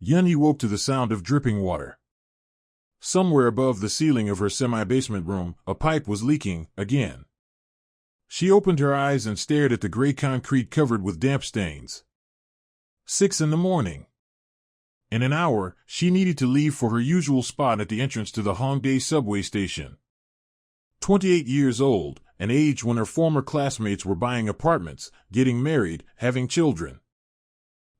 Yeon-hee woke to the sound of dripping water. Somewhere above the ceiling of her semi-basement room, a pipe was leaking, again. She opened her eyes and stared at the gray concrete covered with damp stains. 6 in the morning. In an hour, she needed to leave for her usual spot at the entrance to the Hongdae subway station. 28 years old, an age when her former classmates were buying apartments, getting married, having children.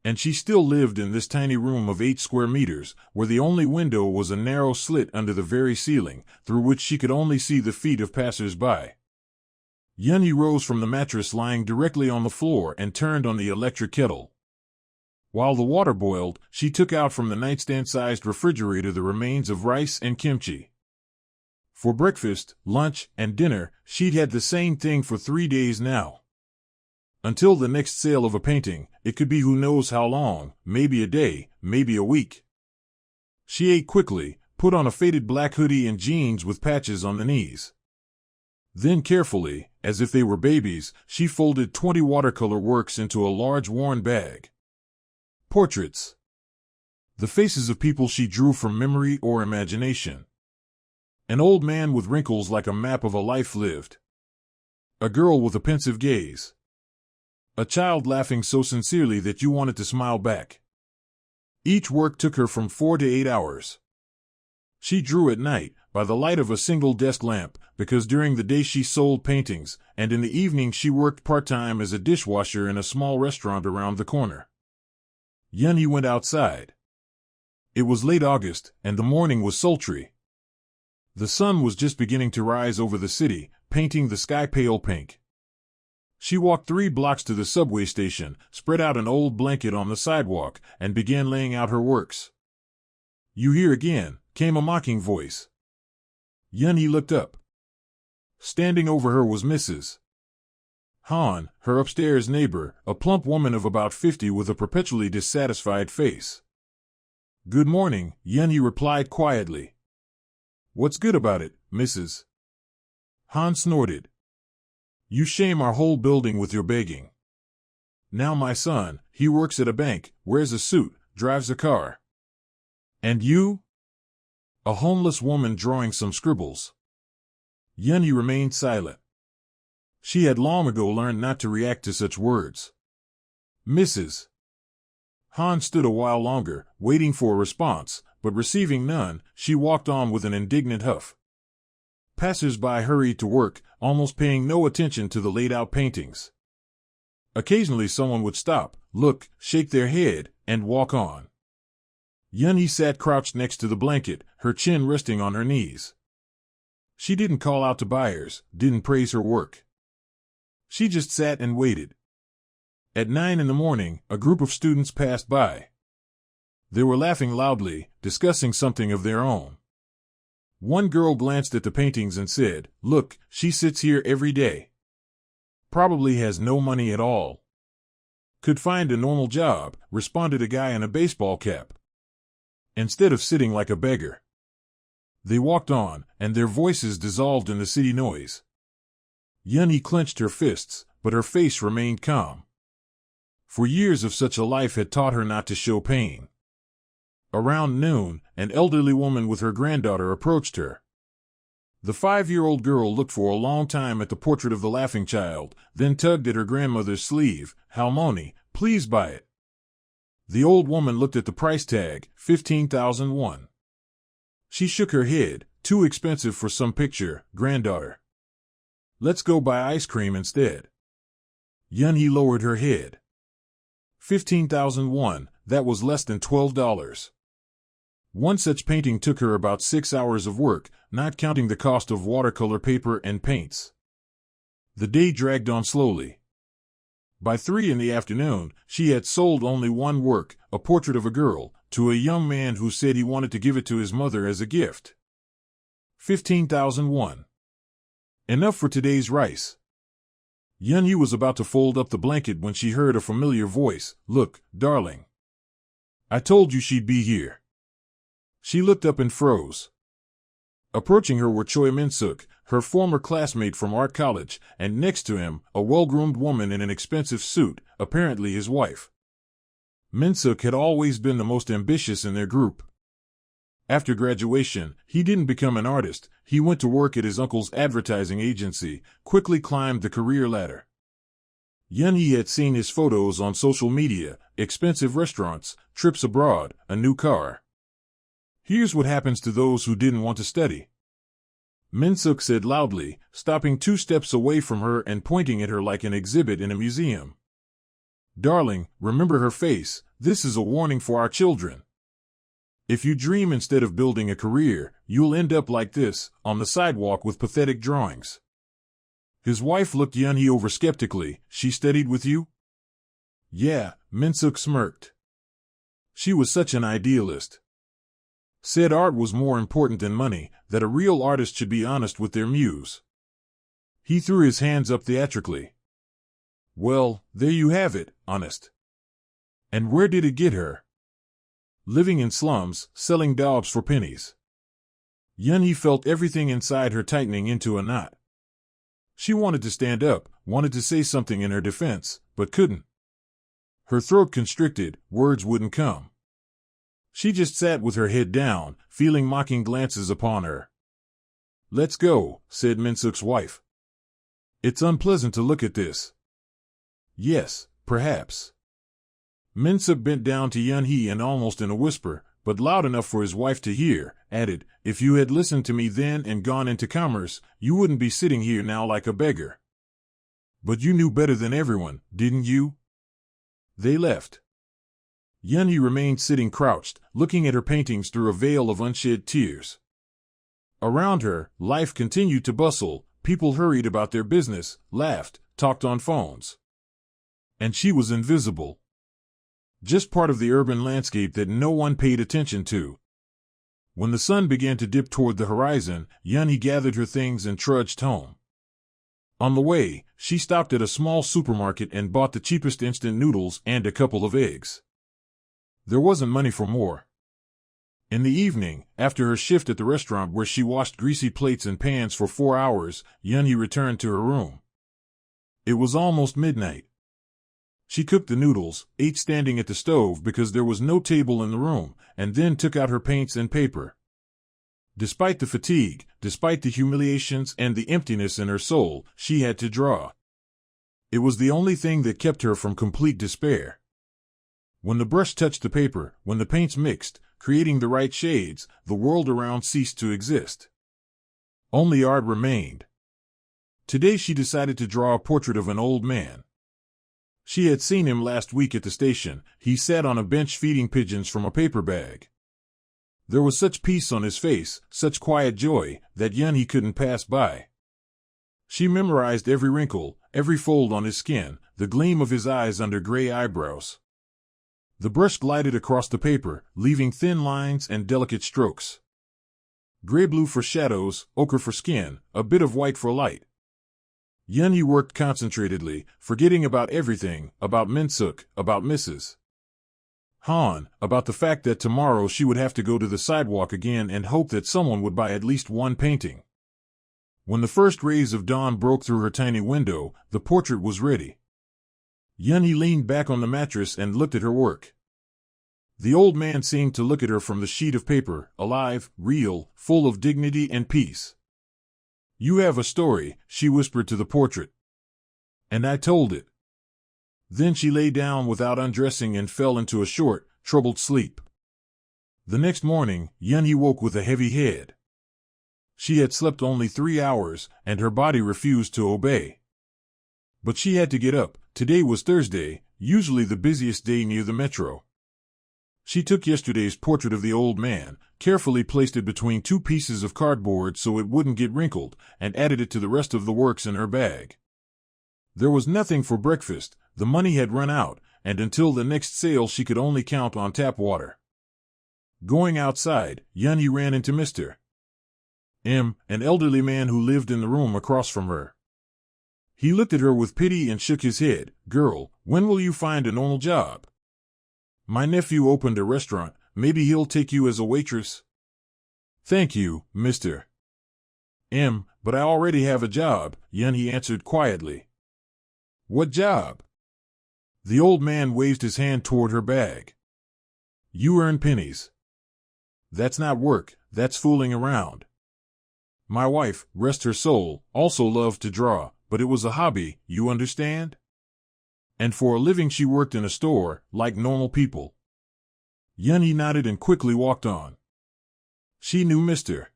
And she still lived in this tiny room of 8 square meters, where the only window was a narrow slit under the very ceiling, through which she could only see the feet of passersby. Yeon-hee rose from the mattress lying directly on the floor and turned on the electric kettle. While the water boiled, she took out from the nightstand-sized refrigerator the remains of rice and kimchi. For breakfast, lunch, and dinner, she'd had the same thing for 3 days now. Until the next sale of a painting, it could be who knows how long, maybe a day, maybe a week. She ate quickly, put on a faded black hoodie and jeans with patches on the knees. Then carefully, as if they were babies, she folded 20 watercolor works into a large worn bag. Portraits. The faces of people she drew from memory or imagination. An old man with wrinkles like a map of a life lived. A girl with a pensive gaze. A child laughing so sincerely that you wanted to smile back. Each work took her from 4 to 8 hours. She drew at night, by the light of a single desk lamp, because during the day she sold paintings, and in the evening she worked part-time as a dishwasher in a small restaurant around the corner. Yeon-hee went outside. It was late August, and the morning was sultry. The sun was just beginning to rise over the city, painting the sky pale pink. She walked 3 blocks to the subway station, spread out an old blanket on the sidewalk, and began laying out her works. "You here again?" came a mocking voice. Yeon-hee looked up. Standing over her was Mrs. Han, her upstairs neighbor, a plump woman of about 50 with a perpetually dissatisfied face. "Good morning," Yeon-hee replied quietly. "What's good about it, Mrs.?" Han snorted. "You shame our whole building with your begging. Now my son, he works at a bank, wears a suit, drives a car. And you?" A homeless woman drawing some scribbles. Yeon-hee remained silent. She had long ago learned not to react to such words. "Mrs." Han stood a while longer, waiting for a response, but receiving none, she walked on with an indignant huff. Passers-by hurried to work, almost paying no attention to the laid-out paintings. Occasionally someone would stop, look, shake their head, and walk on. Yeon-hee sat crouched next to the blanket, her chin resting on her knees. She didn't call out to buyers, didn't praise her work. She just sat and waited. At 9 in the morning, a group of students passed by. They were laughing loudly, discussing something of their own. One girl glanced at the paintings and said, "Look, she sits here every day. Probably has no money at all." "Could find a normal job," responded a guy in a baseball cap. "Instead of sitting like a beggar." They walked on, and their voices dissolved in the city noise. Yeon-hee clenched her fists, but her face remained calm. For years of such a life had taught her not to show pain. Around noon, an elderly woman with her granddaughter approached her. The 5-year-old girl looked for a long time at the portrait of the laughing child, then tugged at her grandmother's sleeve. "Halmoni, please buy it." The old woman looked at the price tag, 15,000 won. She shook her head. "Too expensive for some picture, granddaughter. Let's go buy ice cream instead." Yeon-hee lowered her head. 15,000 won, that was less than $12. One such painting took her about 6 hours of work, not counting the cost of watercolor paper and paints. The day dragged on slowly. By 3 in the afternoon, she had sold only one work, a portrait of a girl, to a young man who said he wanted to give it to his mother as a gift. 15,000 won. Enough for today's rice. Yeon-hee was about to fold up the blanket when she heard a familiar voice. "Look, darling. I told you she'd be here." She looked up and froze. Approaching her were Choi Min-suk, her former classmate from art college, and next to him, a well-groomed woman in an expensive suit, apparently his wife. Min-suk had always been the most ambitious in their group. After graduation, he didn't become an artist. He went to work at his uncle's advertising agency, quickly climbed the career ladder. Yeon-hee had seen his photos on social media, expensive restaurants, trips abroad, a new car. Here's what happens to those who didn't want to study. Min-suk said loudly, stopping 2 steps away from her and pointing at her like an exhibit in a museum. Darling, remember her face. This is a warning for our children. If you dream instead of building a career, you'll end up like this, on the sidewalk with pathetic drawings. His wife looked Yeon-hee over skeptically. She studied with you? Yeah, Min-suk smirked. She was such an idealist. Said art was more important than money, that a real artist should be honest with their muse. He threw his hands up theatrically. Well, there you have it, honest. And where did it get her? Living in slums, selling daubs for pennies. Yeon-hee felt everything inside her tightening into a knot. She wanted to stand up, wanted to say something in her defense, but couldn't. Her throat constricted, words wouldn't come. She just sat with her head down, feeling mocking glances upon her. Let's go, said Min-suk's wife. It's unpleasant to look at this. Yes, perhaps. Min-suk bent down to Yeon-hee and almost in a whisper, but loud enough for his wife to hear, added, if you had listened to me then and gone into commerce, you wouldn't be sitting here now like a beggar. But you knew better than everyone, didn't you? They left. Yeon-hee remained sitting crouched, looking at her paintings through a veil of unshed tears. Around her, life continued to bustle. People hurried about their business, laughed, talked on phones. And she was invisible. Just part of the urban landscape that no one paid attention to. When the sun began to dip toward the horizon, Yeon-hee gathered her things and trudged home. On the way, she stopped at a small supermarket and bought the cheapest instant noodles and a couple of eggs. There wasn't money for more. In the evening, after her shift at the restaurant where she washed greasy plates and pans for 4 hours, Yeon-hee returned to her room. It was almost midnight. She cooked the noodles, ate standing at the stove because there was no table in the room, and then took out her paints and paper. Despite the fatigue, despite the humiliations and the emptiness in her soul, she had to draw. It was the only thing that kept her from complete despair. When the brush touched the paper, when the paints mixed, creating the right shades, the world around ceased to exist. Only art remained. Today she decided to draw a portrait of an old man. She had seen him last week at the station. He sat on a bench feeding pigeons from a paper bag. There was such peace on his face, such quiet joy, that Yeon-hee couldn't pass by. She memorized every wrinkle, every fold on his skin, the gleam of his eyes under gray eyebrows. The brush glided across the paper, leaving thin lines and delicate strokes. Gray-blue for shadows, ochre for skin, a bit of white for light. Yeon-hee worked concentratedly, forgetting about everything, about Min-suk, about Mrs. Han, about the fact that tomorrow she would have to go to the sidewalk again and hope that someone would buy at least one painting. When the first rays of dawn broke through her tiny window, the portrait was ready. Yeon-hee leaned back on the mattress and looked at her work. The old man seemed to look at her from the sheet of paper, alive, real, full of dignity and peace. You have a story, she whispered to the portrait. And I told it. Then she lay down without undressing and fell into a short, troubled sleep. The next morning, Yeon-hee woke with a heavy head. She had slept only 3 hours, and her body refused to obey. But she had to get up. Today was Thursday, usually the busiest day near the metro. She took yesterday's portrait of the old man, carefully placed it between 2 pieces of cardboard so it wouldn't get wrinkled, and added it to the rest of the works in her bag. There was nothing for breakfast, the money had run out, and until the next sale she could only count on tap water. Going outside, Yeon-hee ran into Mr. M., an elderly man who lived in the room across from her. He looked at her with pity and shook his head. Girl, when will you find a normal job? My nephew opened a restaurant. Maybe he'll take you as a waitress. Thank you, Mr. M., but I already have a job, Yeon-hee answered quietly. What job? The old man waved his hand toward her bag. You earn pennies. That's not work, that's fooling around. My wife, rest her soul, also loved to draw, but it was a hobby, you understand? And for a living she worked in a store, like normal people. Yeon-hee nodded and quickly walked on. She knew Mr.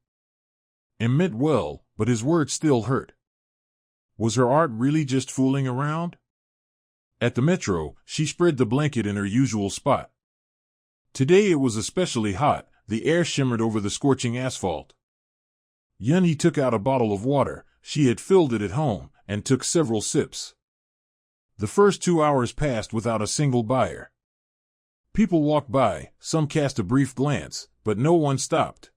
M meant well, but his words still hurt. Was her art really just fooling around? At the metro, she spread the blanket in her usual spot. Today it was especially hot, the air shimmered over the scorching asphalt. Yeon-hee took out a bottle of water, she had filled it at home, and took several sips. The first 2 hours passed without a single buyer. People walked by, some cast a brief glance, but no one stopped.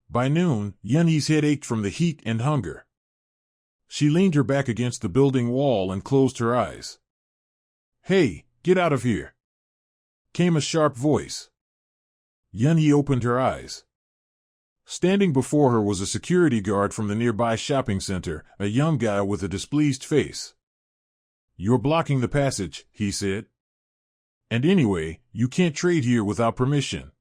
By noon, Yeon-hee's head ached from the heat and hunger. She leaned her back against the building wall and closed her eyes. Hey, get out of here! Came a sharp voice. Yeon-hee opened her eyes. Standing before her was a security guard from the nearby shopping center, a young guy with a displeased face. You're blocking the passage, he said. And anyway, you can't trade here without permission.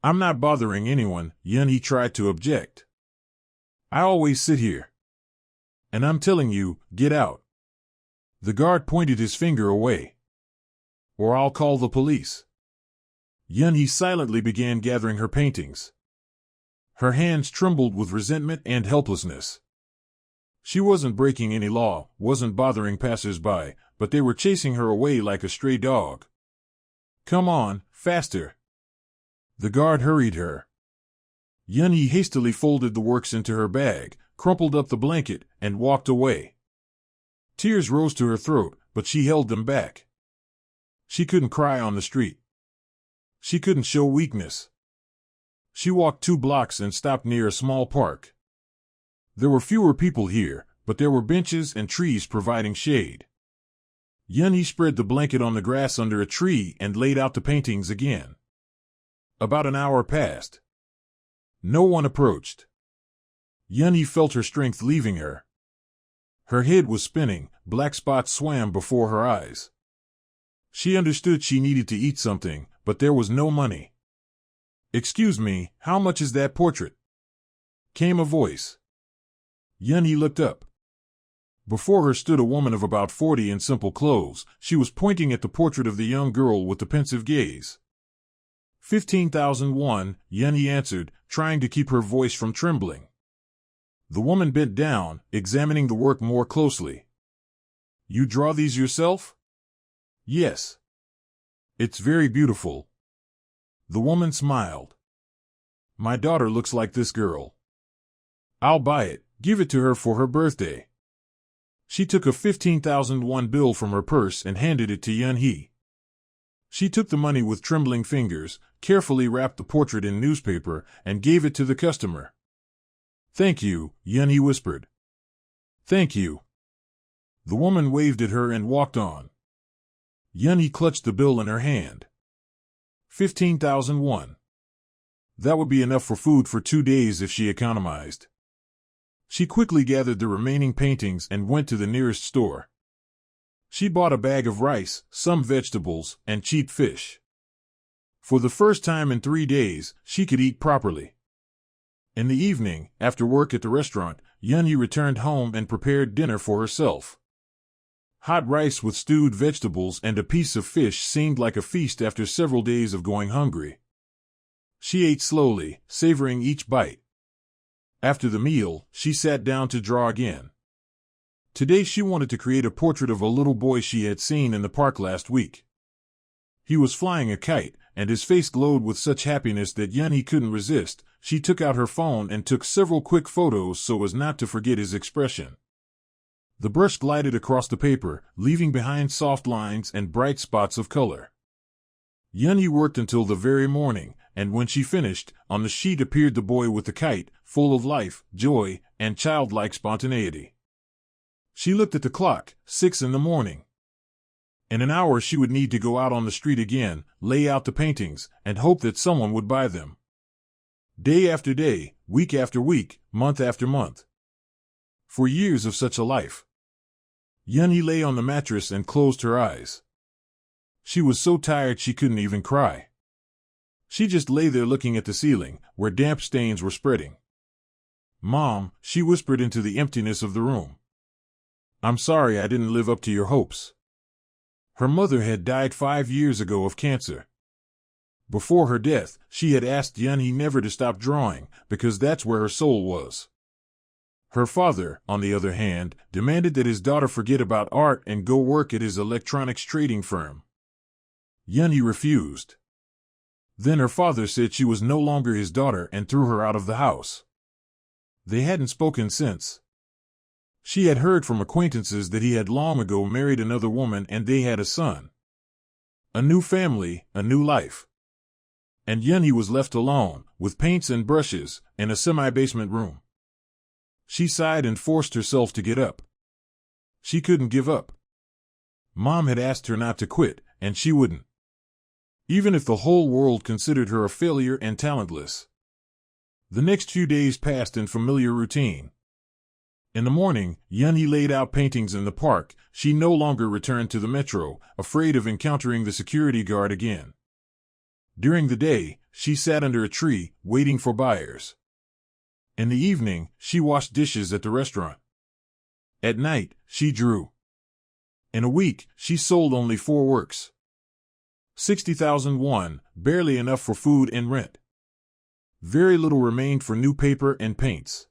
I'm not bothering anyone, Yeon-hee tried to object. I always sit here. And I'm telling you, get out. The guard pointed his finger away. Or I'll call the police. Yeon-hee silently began gathering her paintings. Her hands trembled with resentment and helplessness. She wasn't breaking any law, wasn't bothering passersby, but they were chasing her away like a stray dog. Come on, faster. The guard hurried her. Yeon-hee hastily folded the works into her bag, crumpled up the blanket, and walked away. Tears rose to her throat, but she held them back. She couldn't cry on the street. She couldn't show weakness. She walked 2 blocks and stopped near a small park. There were fewer people here, but there were benches and trees providing shade. Yeon-hee spread the blanket on the grass under a tree and laid out the paintings again. About an hour passed. No one approached. Yeon-hee felt her strength leaving her. Her head was spinning, black spots swam before her eyes. She understood she needed to eat something, but there was no money. Excuse me, how much is that portrait? Came a voice. Yeon-hee looked up. Before her stood a woman of about 40 in simple clothes. She was pointing at the portrait of the young girl with the pensive gaze. 15,000 won, Yeon-hee answered, trying to keep her voice from trembling. The woman bent down, examining the work more closely. You draw these yourself? Yes. It's very beautiful. The woman smiled. My daughter looks like this girl. I'll buy it, give it to her for her birthday. She took a 15,000 won bill from her purse and handed it to Yeon-hee. She took the money with trembling fingers, carefully wrapped the portrait in newspaper, and gave it to the customer. Thank you, Yeon-hee whispered. Thank you. The woman waved at her and walked on. Yeon-hee clutched the bill in her hand. 15,000 won. That would be enough for food for 2 days if she economized. She quickly gathered the remaining paintings and went to the nearest store. She bought a bag of rice, some vegetables, and cheap fish. For the first time in 3 days, she could eat properly. In the evening, after work at the restaurant, Yeon-hee returned home and prepared dinner for herself. Hot rice with stewed vegetables and a piece of fish seemed like a feast after several days of going hungry. She ate slowly, savoring each bite. After the meal, she sat down to draw again. Today she wanted to create a portrait of a little boy she had seen in the park last week. He was flying a kite, and his face glowed with such happiness that Yeon-hee couldn't resist. She took out her phone and took several quick photos so as not to forget his expression. The brush glided across the paper, leaving behind soft lines and bright spots of color. Yeon-hee worked until the very morning, and when she finished, on the sheet appeared the boy with the kite, full of life, joy, and childlike spontaneity. She looked at the clock, 6 in the morning. In an hour she would need to go out on the street again, lay out the paintings, and hope that someone would buy them. Day after day, week after week, month after month. For years of such a life. Yeon-hee lay on the mattress and closed her eyes. She was so tired she couldn't even cry. She just lay there looking at the ceiling, where damp stains were spreading. "Mom," she whispered into the emptiness of the room. "I'm sorry I didn't live up to your hopes." Her mother had died 5 years ago of cancer. Before her death, she had asked Yeon-hee never to stop drawing, because that's where her soul was. Her father, on the other hand, demanded that his daughter forget about art and go work at his electronics trading firm. Yeon-hee refused. Then her father said she was no longer his daughter and threw her out of the house. They hadn't spoken since. She had heard from acquaintances that he had long ago married another woman and they had a son. A new family, a new life. And Yeon-hee was left alone, with paints and brushes, in a semi-basement room. She sighed and forced herself to get up. She couldn't give up. Mom had asked her not to quit, and she wouldn't. Even if the whole world considered her a failure and talentless. The next few days passed in familiar routine. In the morning, Yeon-hee laid out paintings in the park. She no longer returned to the metro, afraid of encountering the security guard again. During the day, she sat under a tree, waiting for buyers. In the evening, she washed dishes at the restaurant. At night, she drew. In a week, she sold only 4 works. 60,000 won, barely enough for food and rent. Very little remained for new paper and paints.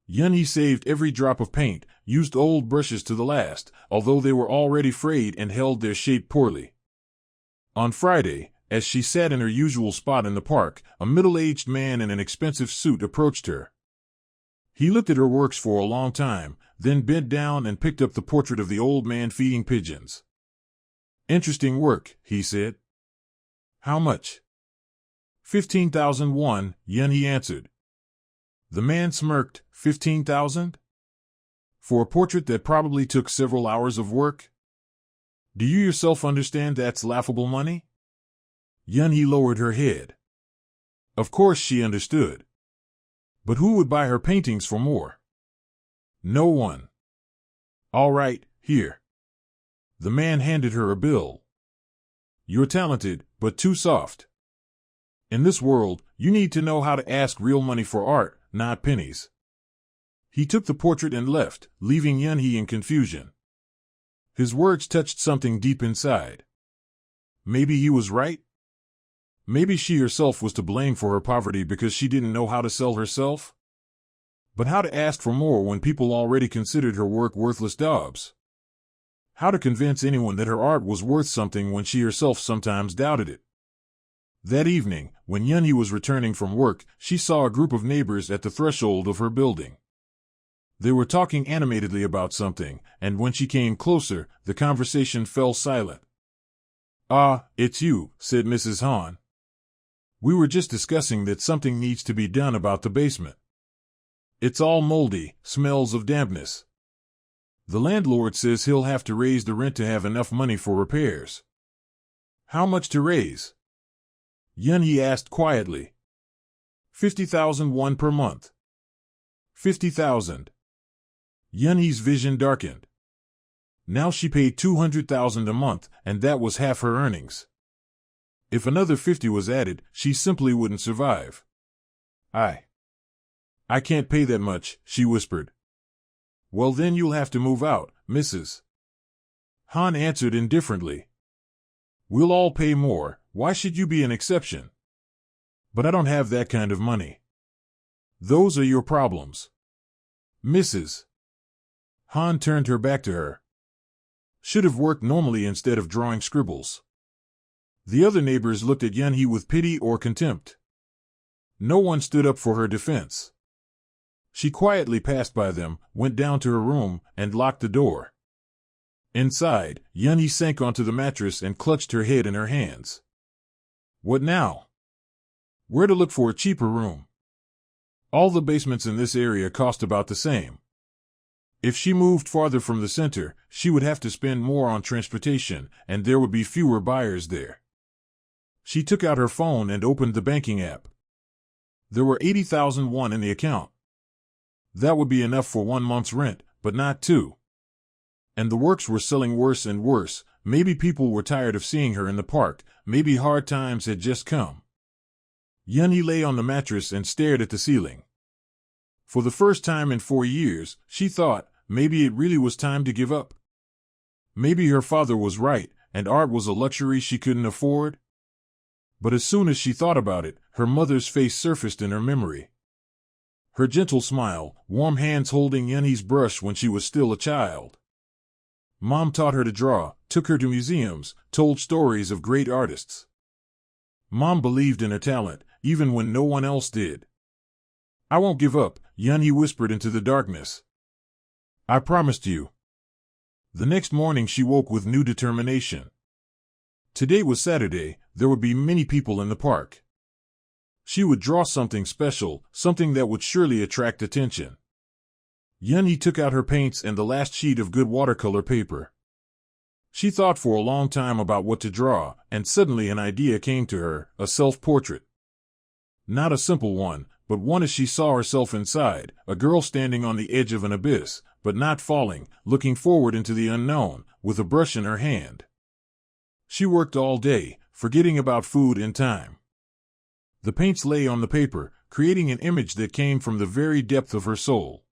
Yeon-hee saved every drop of paint, used old brushes to the last, although they were already frayed and held their shape poorly. On Friday, as she sat in her usual spot in the park, a middle-aged man in an expensive suit approached her. He looked at her works for a long time, then bent down and picked up the portrait of the old man feeding pigeons. "Interesting work," he said. "How much?" 15,000 won, Yeon-hee answered. The man smirked. 15,000? For a portrait that probably took several hours of work? Do you yourself understand that's laughable money? Yeon-hee lowered her head. Of course she understood. But who would buy her paintings for more? No one. All right, here. The man handed her a bill. You're talented, but too soft. In this world, you need to know how to ask real money for art, not pennies. He took the portrait and left, leaving Yeon-hee in confusion. His words touched something deep inside. Maybe he was right? Maybe she herself was to blame for her poverty because she didn't know how to sell herself? But how to ask for more when people already considered her work worthless daubs? How to convince anyone that her art was worth something when she herself sometimes doubted it? That evening, when Yeon-hee was returning from work, she saw a group of neighbors at the threshold of her building. They were talking animatedly about something, and when she came closer, the conversation fell silent. "Ah, it's you," said Mrs. Han. "We were just discussing that something needs to be done about the basement. It's all moldy, smells of dampness. The landlord says he'll have to raise the rent to have enough money for repairs." "How much to raise?" Yeon-hee asked quietly. 50,000 won per month. 50,000. Yeon-hee's vision darkened. Now she paid 200,000 a month, and that was half her earnings. If another 50 was added, she simply wouldn't survive. I can't pay that much," she whispered. "Well, then you'll have to move out, Mrs. Han answered indifferently. "We'll all pay more, why should you be an exception?" "But I don't have that kind of money." "Those are your problems." Mrs. Han turned her back to her. Should have worked normally instead of drawing scribbles. The other neighbors looked at Yeon-hee with pity or contempt. No one stood up for her defense. She quietly passed by them, went down to her room, and locked the door. Inside, Yeon-hee sank onto the mattress and clutched her head in her hands. What now? Where to look for a cheaper room? All the basements in this area cost about the same. If she moved farther from the center, she would have to spend more on transportation, and there would be fewer buyers there. She took out her phone and opened the banking app. There were 80,000 won in the account. That would be enough for 1 month's rent, but not 2. And the works were selling worse and worse. Maybe people were tired of seeing her in the park. Maybe hard times had just come. Yeon-hee lay on the mattress and stared at the ceiling. For the first time in 4 years, she thought, maybe it really was time to give up. Maybe her father was right, and art was a luxury she couldn't afford. But as soon as she thought about it, her mother's face surfaced in her memory. Her gentle smile, warm hands holding Yeon-hee's brush when she was still a child. Mom taught her to draw, took her to museums, told stories of great artists. Mom believed in her talent, even when no one else did. I won't give up, Yeon-hee whispered into the darkness. I promised you. The next morning she woke with new determination. Today was Saturday, there would be many people in the park. She would draw something special, something that would surely attract attention. Yeon-hee took out her paints and the last sheet of good watercolor paper. She thought for a long time about what to draw, and suddenly an idea came to her, a self-portrait. Not a simple one, but one as she saw herself inside, a girl standing on the edge of an abyss, but not falling, looking forward into the unknown, with a brush in her hand. She worked all day, forgetting about food and time. The paints lay on the paper, creating an image that came from the very depth of her soul.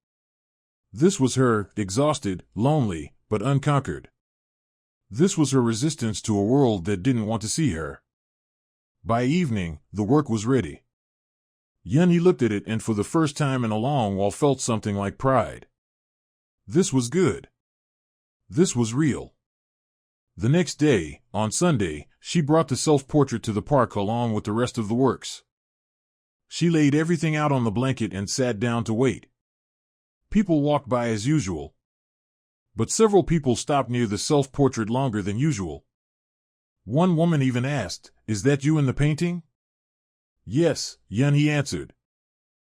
This was her, exhausted, lonely, but unconquered. This was her resistance to a world that didn't want to see her. By evening, the work was ready. Yeon-hee looked at it and for the first time in a long while felt something like pride. This was good. This was real. The next day, on Sunday, she brought the self-portrait to the park along with the rest of the works. She laid everything out on the blanket and sat down to wait. People walked by as usual. But several people stopped near the self-portrait longer than usual. One woman even asked, "Is that you in the painting?" "Yes," Yeon-hee answered.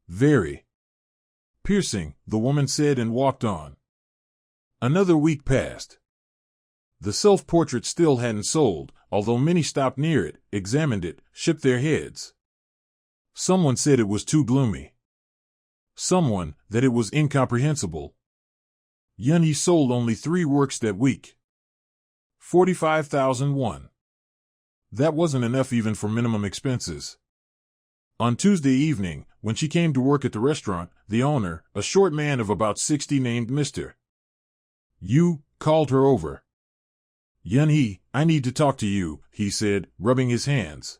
"Very piercing," the woman said and walked on. Another week passed. The self-portrait still hadn't sold, although many stopped near it, examined it, shook their heads. Someone said it was too gloomy. Someone, that it was incomprehensible. Yeon-hee sold only 3 works that week. 45,001. That wasn't enough even for minimum expenses. On Tuesday evening, when she came to work at the restaurant, the owner, a short man of about 60 named Mr. Yu, called her over. "Yeon-hee, I need to talk to you," he said, rubbing his hands.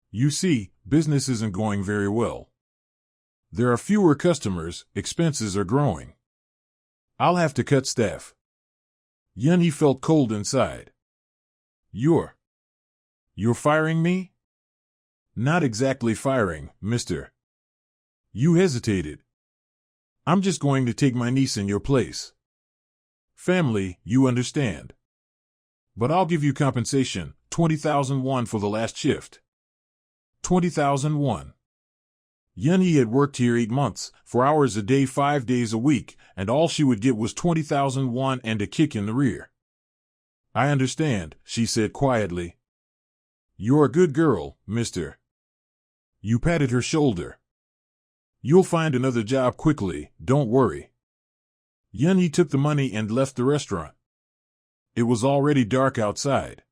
"You see, business isn't going very well. There are fewer customers, expenses are growing. I'll have to cut staff." Yeon-hee felt cold inside. You're firing me?" "Not exactly firing, Mr. Yu hesitated. "I'm just going to take my niece in your place. Family, you understand. But I'll give you compensation, 20,001 for the last shift." 20,001. Yeon-hee had worked here 8 months, 4 hours a day 5 days a week, and all she would get was 20,001 and a kick in the rear. "I understand," she said quietly. "You're a good girl, Mr. Yu patted her shoulder. "You'll find another job quickly, don't worry." Yeon-hee took the money and left the restaurant. It was already dark outside.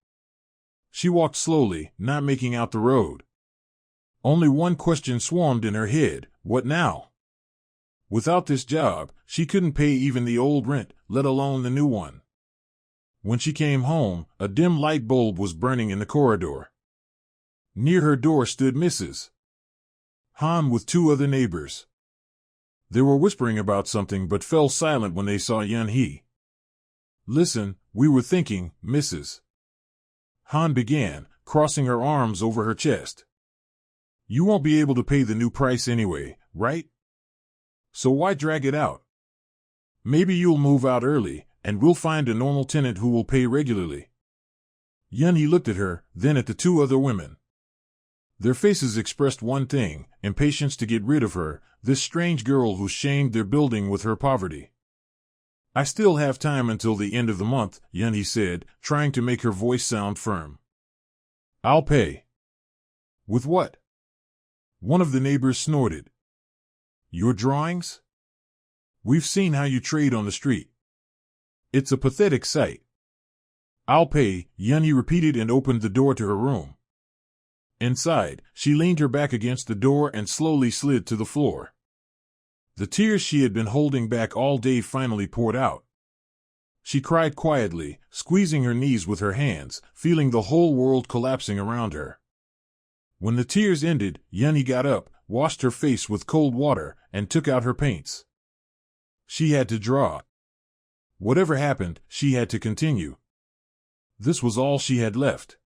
She walked slowly, not making out the road. Only one question swarmed in her head: what now? Without this job, she couldn't pay even the old rent, let alone the new one. When she came home, a dim light bulb was burning in the corridor. Near her door stood Mrs. Han with 2 other neighbors. They were whispering about something but fell silent when they saw Yeon-hee. "Listen, we were thinking, Mrs. Han began, crossing her arms over her chest. "You won't be able to pay the new price anyway, right? So why drag it out? Maybe you'll move out early, and we'll find a normal tenant who will pay regularly." Yeon-hee looked at her, then at the 2 other women. Their faces expressed one thing: impatience to get rid of her, this strange girl who shamed their building with her poverty. "I still have time until the end of the month," Yeon-hee said, trying to make her voice sound firm. "I'll pay." "With what?" One of the neighbors snorted. "Your drawings? We've seen how you trade on the street. It's a pathetic sight. I'll pay, Yeon-hee repeated and opened the door to her room. Inside, she leaned her back against the door and slowly slid to the floor. The tears she had been holding back all day finally poured out. She cried quietly, squeezing her knees with her hands, feeling the whole world collapsing around her. When the tears ended, Yeon-hee got up, washed her face with cold water, and took out her paints. She had to draw. Whatever happened, she had to continue. This was all she had left.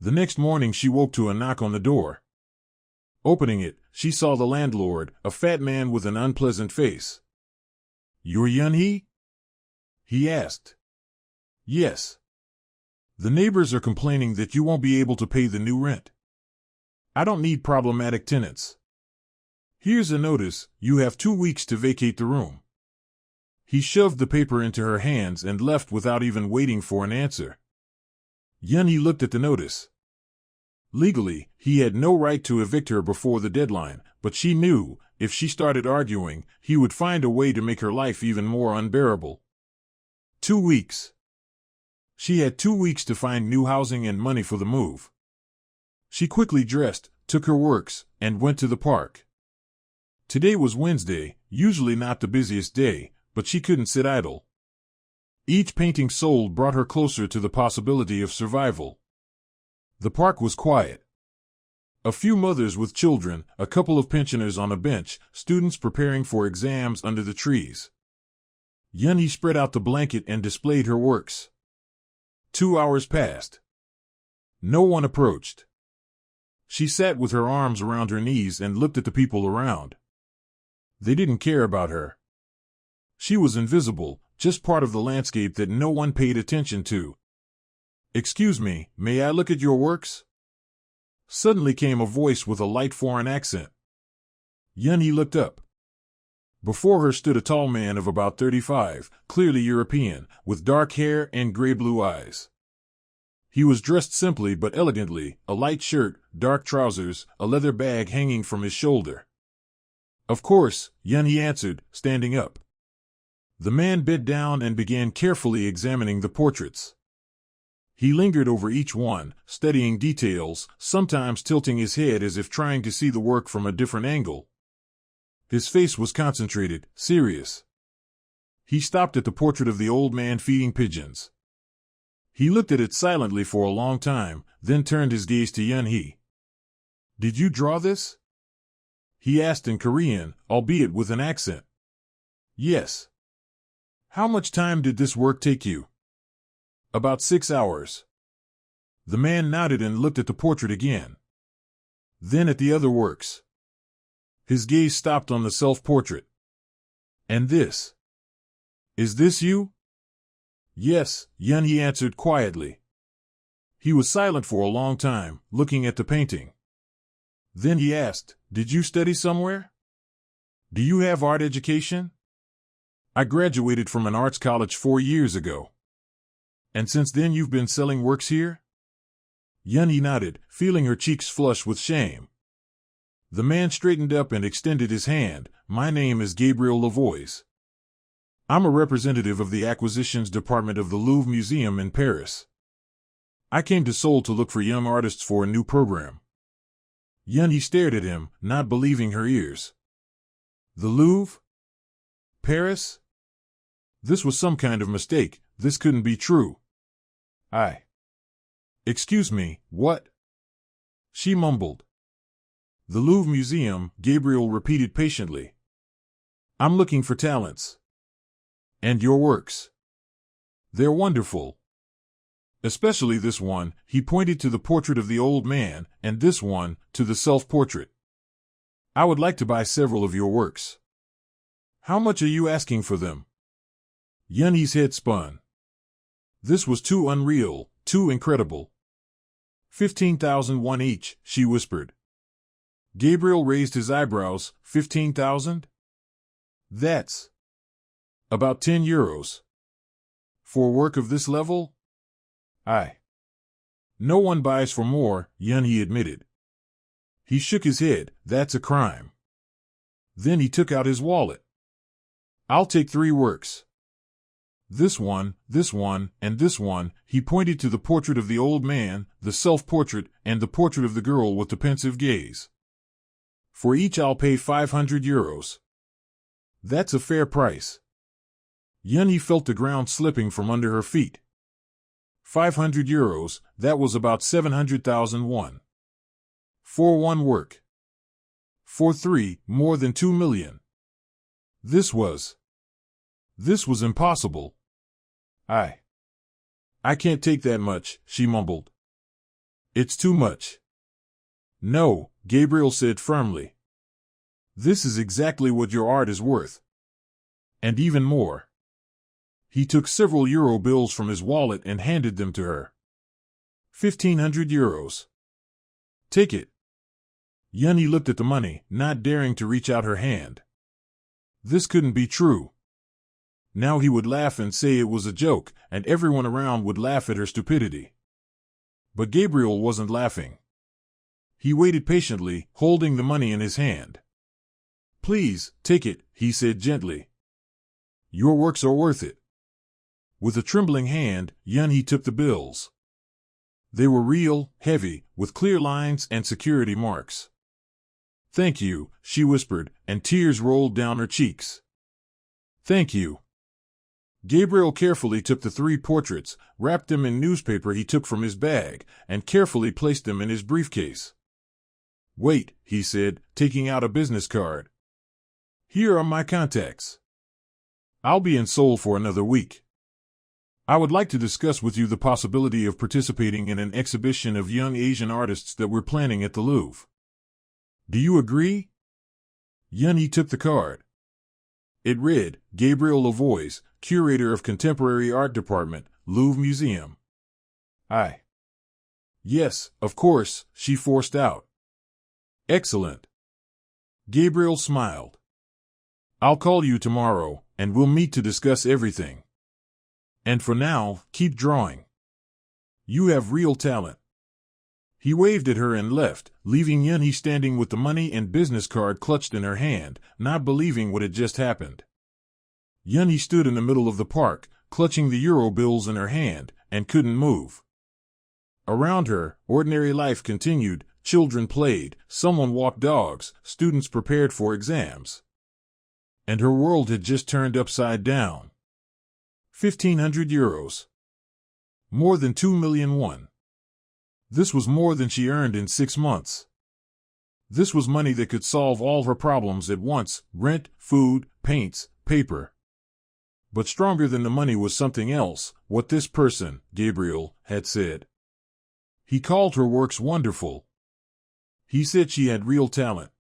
The next morning she woke to a knock on the door. Opening it, she saw the landlord, a fat man with an unpleasant face. "You're Yeon-hee?" he asked. "Yes. The neighbors are complaining that you won't be able to pay the new rent. I don't need problematic tenants. Here's a notice, you have 2 weeks to vacate the room." He shoved the paper into her hands and left without even waiting for an answer. Yeon-hee looked at the notice. Legally, he had no right to evict her before the deadline, but she knew, if she started arguing, he would find a way to make her life even more unbearable. 2 weeks. She had 2 weeks to find new housing and money for the move. She quickly dressed, took her works, and went to the park. Today was Wednesday, usually not the busiest day, but she couldn't sit idle. Each painting sold brought her closer to the possibility of survival. The park was quiet. A few mothers with children, a couple of pensioners on a bench, students preparing for exams under the trees. Yeon-hee spread out the blanket and displayed her works. 2 hours passed. No one approached. She sat with her arms around her knees and looked at the people around. They didn't care about her. She was invisible, just part of the landscape that no one paid attention to. "Excuse me, may I look at your works?" Suddenly came a voice with a light foreign accent. Yeon-hee looked up. Before her stood a tall man of about 35, clearly European, with dark hair and gray-blue eyes. He was dressed simply but elegantly, a light shirt, dark trousers, a leather bag hanging from his shoulder. "Of course," Yeon-hee answered, standing up. The man bent down and began carefully examining the portraits. He lingered over each one, studying details, sometimes tilting his head as if trying to see the work from a different angle. His face was concentrated, serious. He stopped at the portrait of the old man feeding pigeons. He looked at it silently for a long time, then turned his gaze to Yeon-hee. "Did you draw this?" he asked in Korean, albeit with an accent. "Yes." "How much time did this work take you?" "About 6 hours." The man nodded and looked at the portrait again. Then at the other works. His gaze stopped on the self-portrait. "And this? Is this you?" "Yes," Yeon-hee answered quietly. He was silent for a long time, looking at the painting. Then he asked, "Did you study somewhere? Do you have art education?" "I graduated from an arts college 4 years ago." "And since then you've been selling works here?" Yeon-hee nodded, feeling her cheeks flush with shame. The man straightened up and extended his hand. "My name is Gabriel Lavois. I'm a representative of the acquisitions department of the Louvre Museum in Paris. I came to Seoul to look for young artists for a new program." Yeon-hee stared at him, not believing her ears. The Louvre? Paris? This was some kind of mistake. This couldn't be true. Excuse me, what? She mumbled. "The Louvre Museum," Gabriel repeated patiently. "I'm looking for talents. And your works. They're wonderful. Especially this one," he pointed to the portrait of the old man, "and this one, to the self-portrait. I would like to buy several of your works. How much are you asking for them?" Yeon-hee's head spun. This was too unreal, too incredible. 15,000 won each, she whispered. Gabriel raised his eyebrows. 15,000? That's about 10 euros. For work of this level? No one buys for more, Yeon-hee admitted. He shook his head. That's a crime. Then he took out his wallet. I'll take 3 works. This one, and this one, he pointed to the portrait of the old man, the self-portrait, and the portrait of the girl with the pensive gaze. For each I'll pay 500 euros. That's a fair price. Yeon-hee felt the ground slipping from under her feet. 500 euros, that was about 700,000 won. For one work. For three, more than 2 million. This was impossible. I can't take that much, she mumbled. It's too much. No, Gabriel said firmly. This is exactly what your art is worth. And even more. He took several euro bills from his wallet and handed them to her. 1,500 euros. Take it. Yeon-hee looked at the money, not daring to reach out her hand. This couldn't be true. Now he would laugh and say it was a joke, and everyone around would laugh at her stupidity. But Gabriel wasn't laughing. He waited patiently, holding the money in his hand. Please, take it, he said gently. Your works are worth it. With a trembling hand, Yeon-hee took the bills. They were real, heavy, with clear lines and security marks. Thank you, she whispered, and tears rolled down her cheeks. Thank you. Gabriel carefully took the 3 portraits, wrapped them in newspaper he took from his bag, and carefully placed them in his briefcase. Wait, he said, taking out a business card. Here are my contacts. I'll be in Seoul for another week. I would like to discuss with you the possibility of participating in an exhibition of young Asian artists that we're planning at the Louvre. Do you agree? Yeon-hee took the card. It read, Gabriel Lavois, Curator of Contemporary Art Department, Louvre Museum. Yes, of course, she forced out. Excellent. Gabriel smiled. I'll call you tomorrow, and we'll meet to discuss everything. And for now, keep drawing. You have real talent. He waved at her and left, leaving Yeon-hee standing with the money and business card clutched in her hand, not believing what had just happened. Yeon-hee stood in the middle of the park, clutching the euro bills in her hand, and couldn't move. Around her, ordinary life continued, children played, someone walked dogs, students prepared for exams. And her world had just turned upside down. 1,500 euros. More than 2 million won. This was more than she earned in 6 months. This was money that could solve all her problems at once: rent, food, paints, paper. But stronger than the money was something else, what this person, Gabriel, had said. He called her works wonderful. He said she had real talent.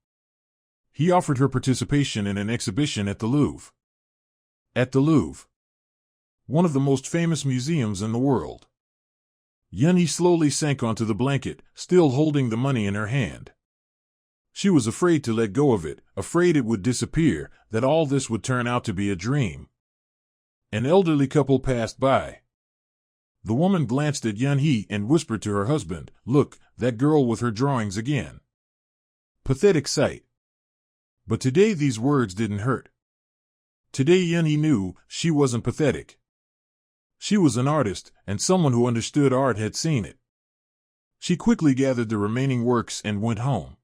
He offered her participation in an exhibition at the Louvre. At the Louvre. One of the most famous museums in the world. Yeon-hee slowly sank onto the blanket, still holding the money in her hand. She was afraid to let go of it, afraid it would disappear, that all this would turn out to be a dream. An elderly couple passed by. The woman glanced at Yeon-hee and whispered to her husband, "Look, that girl with her drawings again." Pathetic sight. But today these words didn't hurt. Today Yeon-hee knew she wasn't pathetic. She was an artist, and someone who understood art had seen it. She quickly gathered the remaining works and went home.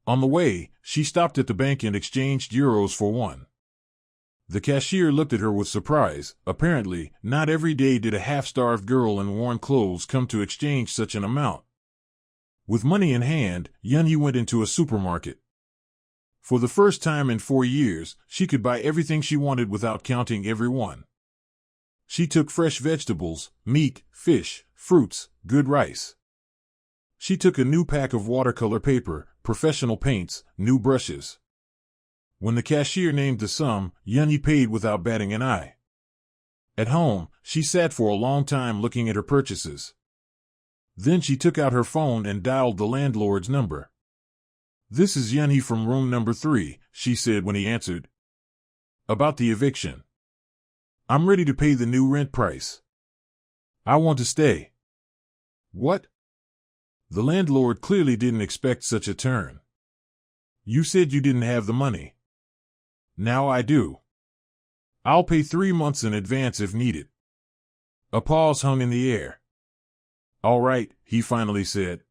On the way, she stopped at the bank and exchanged euros for one. The cashier looked at her with surprise. Apparently, not every day did a half-starved girl in worn clothes come to exchange such an amount. With money in hand, Yeon-hee went into a supermarket. For the first time in 4 years, she could buy everything she wanted without counting every one. She took fresh vegetables, meat, fish, fruits, good rice. She took a new pack of watercolor paper, professional paints, new brushes. When the cashier named the sum, Yeon-hee paid without batting an eye. At home, she sat for a long time looking at her purchases. Then she took out her phone and dialed the landlord's number. "This is Yeon-hee from room number 3, she said when he answered. "About the eviction. I'm ready to pay the new rent price. I want to stay." "What?" The landlord clearly didn't expect such a turn. "You said you didn't have the money." "Now I do." I'll pay 3 months in advance if needed. A pause hung in the air. All right, he finally said.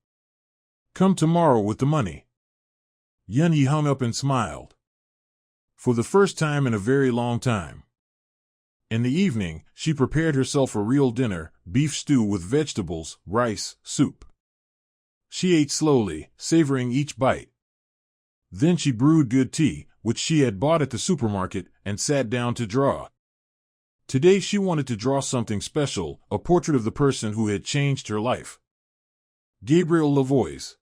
Come tomorrow with the money. Yeon-hee hung up and smiled. For the first time in a very long time. In the evening, she prepared herself a real dinner, beef stew with vegetables, rice, soup. She ate slowly, savoring each bite. Then she brewed good tea, which she had bought at the supermarket, and sat down to draw. Today she wanted to draw something special, a portrait of the person who had changed her life. Gabriel Lavoie's.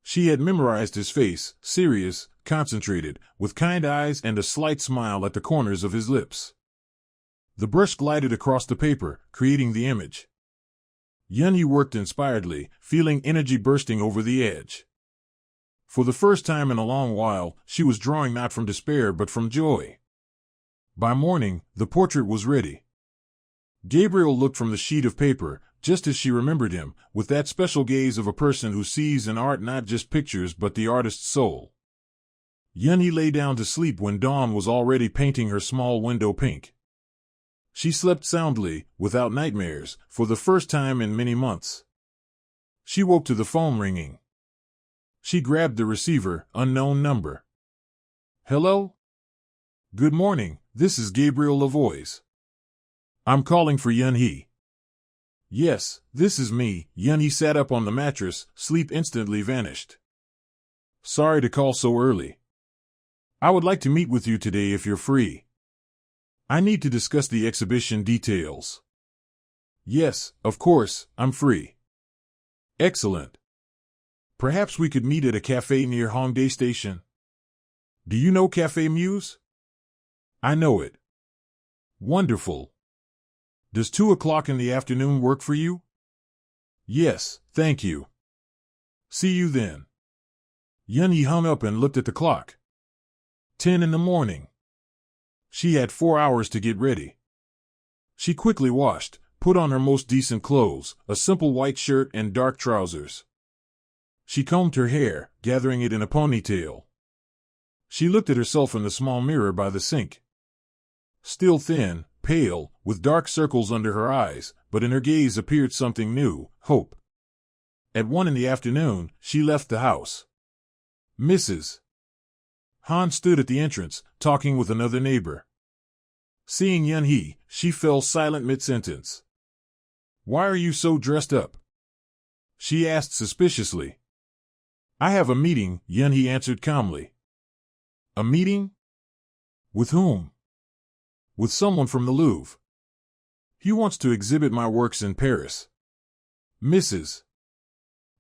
She had memorized his face, serious, concentrated, with kind eyes and a slight smile at the corners of his lips. The brush glided across the paper, creating the image. Yeon-hee worked inspiredly, feeling energy bursting over the edge. For the first time in a long while, she was drawing not from despair but from joy. By morning, the portrait was ready. Gabriel looked from the sheet of paper, just as she remembered him, with that special gaze of a person who sees in art not just pictures but the artist's soul. Yeon-hee lay down to sleep when dawn was already painting her small window pink. She slept soundly, without nightmares, for the first time in many months. She woke to the phone ringing. She grabbed the receiver, unknown number. Hello? Good morning, this is Gabriel Lavoie's. I'm calling for Yeon-hee. Yes, this is me. Yeon-hee sat up on the mattress, sleep instantly vanished. Sorry to call so early. I would like to meet with you today if you're free. I need to discuss the exhibition details. Yes, of course, I'm free. Excellent. Perhaps we could meet at a cafe near Hongdae Station. Do you know Cafe Muse? I know it. Wonderful. Does 2 o'clock in the afternoon work for you? Yes, thank you. See you then. Yeon-hee hung up and looked at the clock. 10 in the morning. She had 4 hours to get ready. She quickly washed, put on her most decent clothes, a simple white shirt and dark trousers. She combed her hair, gathering it in a ponytail. She looked at herself in the small mirror by the sink. Still thin, pale, with dark circles under her eyes, but in her gaze appeared something new, hope. At 1 in the afternoon, she left the house. Mrs. Han stood at the entrance, talking with another neighbor. Seeing Yeon-hee, she fell silent mid-sentence. Why are you so dressed up? She asked suspiciously. I have a meeting, Yeon-hee answered calmly. A meeting? With whom? With someone from the Louvre. He wants to exhibit my works in Paris. Mrs.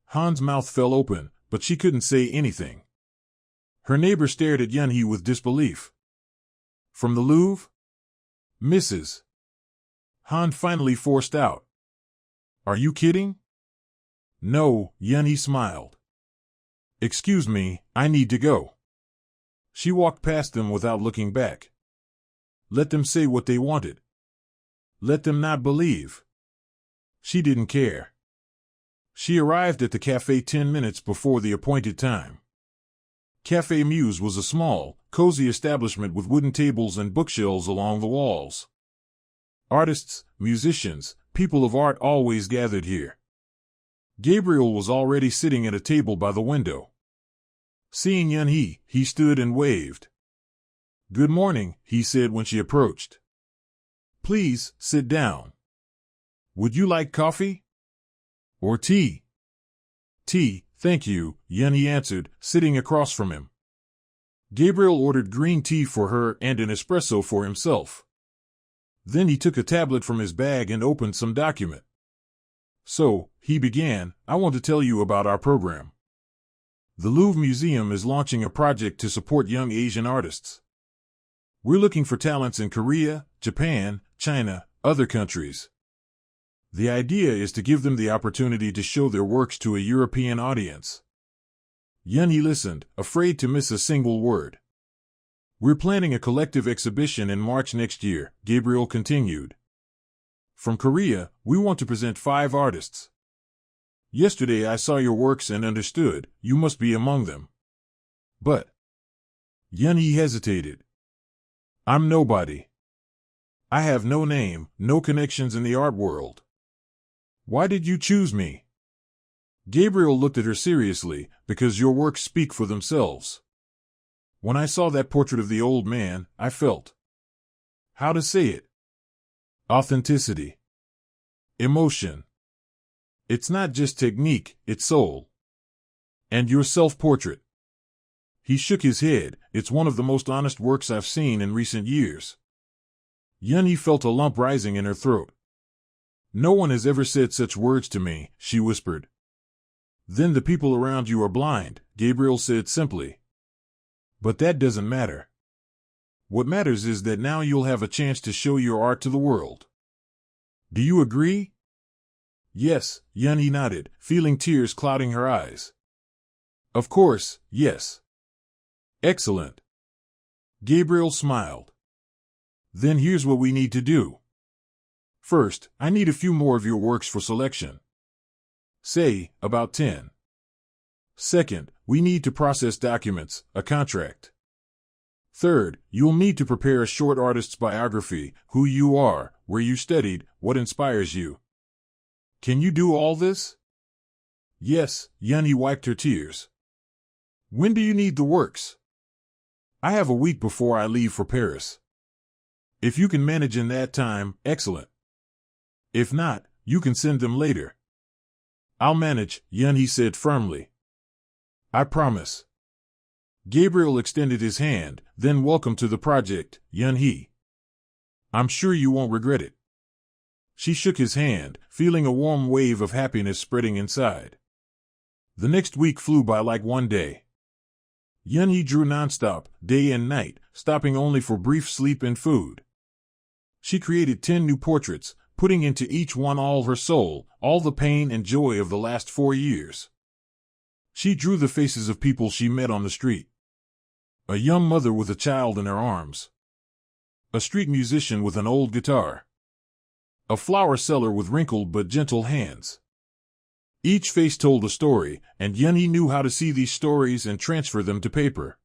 Han's mouth fell open, but she couldn't say anything. Her neighbor stared at Yeon-hee with disbelief. From the Louvre? Mrs. Han finally forced out. Are you kidding? No, Yeon-hee smiled. Excuse me, I need to go. She walked past them without looking back. Let them say what they wanted. Let them not believe. She didn't care. She arrived at the cafe 10 minutes before the appointed time. Cafe Muse was a small, cozy establishment with wooden tables and bookshelves along the walls. Artists, musicians, people of art always gathered here. Gabriel was already sitting at a table by the window. Seeing Yeon-hee, he stood and waved. Good morning, he said when she approached. Please, sit down. Would you like coffee? Or tea? Tea, thank you, Yeon-hee answered, sitting across from him. Gabriel ordered green tea for her and an espresso for himself. Then he took a tablet from his bag and opened some document. So, he began, I want to tell you about our program. The Louvre Museum is launching a project to support young Asian artists. We're looking for talents in Korea, Japan, China, other countries. The idea is to give them the opportunity to show their works to a European audience. Yeon-hee listened, afraid to miss a single word. We're planning a collective exhibition in March next year, Gabriel continued. From Korea, we want to present 5 artists. Yesterday I saw your works and understood, you must be among them. But... Yeon-hee hesitated. I'm nobody. I have no name, no connections in the art world. Why did you choose me? Gabriel looked at her seriously, because your works speak for themselves. When I saw that portrait of the old man, I felt. How to say it? Authenticity. Emotion. It's not just technique, it's soul. And your self-portrait. He shook his head. It's one of the most honest works I've seen in recent years. Yeon-hee felt a lump rising in her throat. No one has ever said such words to me, she whispered. Then the people around you are blind, Gabriel said simply. But that doesn't matter. What matters is that now you'll have a chance to show your art to the world. Do you agree? Yes, Yeon-hee nodded, feeling tears clouding her eyes. Of course, yes. Excellent. Gabriel smiled. Then here's what we need to do. First, I need a few more of your works for selection. Say, about 10. Second, we need to process documents, a contract. Third, you'll need to prepare a short artist's biography, who you are, where you studied, what inspires you. Can you do all this? Yes, Yeon-hee wiped her tears. When do you need the works? I have a week before I leave for Paris. If you can manage in that time, excellent. If not, you can send them later. I'll manage, Yeon-hee said firmly. I promise. Gabriel extended his hand, then welcome to the project, Yeon-hee. I'm sure you won't regret it. She shook his hand, feeling a warm wave of happiness spreading inside. The next week flew by like one day. Yeon-hee drew nonstop, day and night, stopping only for brief sleep and food. She created 10 new portraits, putting into each one all her soul, all the pain and joy of the last 4 years. She drew the faces of people she met on the street. A young mother with a child in her arms. A street musician with an old guitar. A flower seller with wrinkled but gentle hands. Each face told a story, and Yeon-hee knew how to see these stories and transfer them to paper.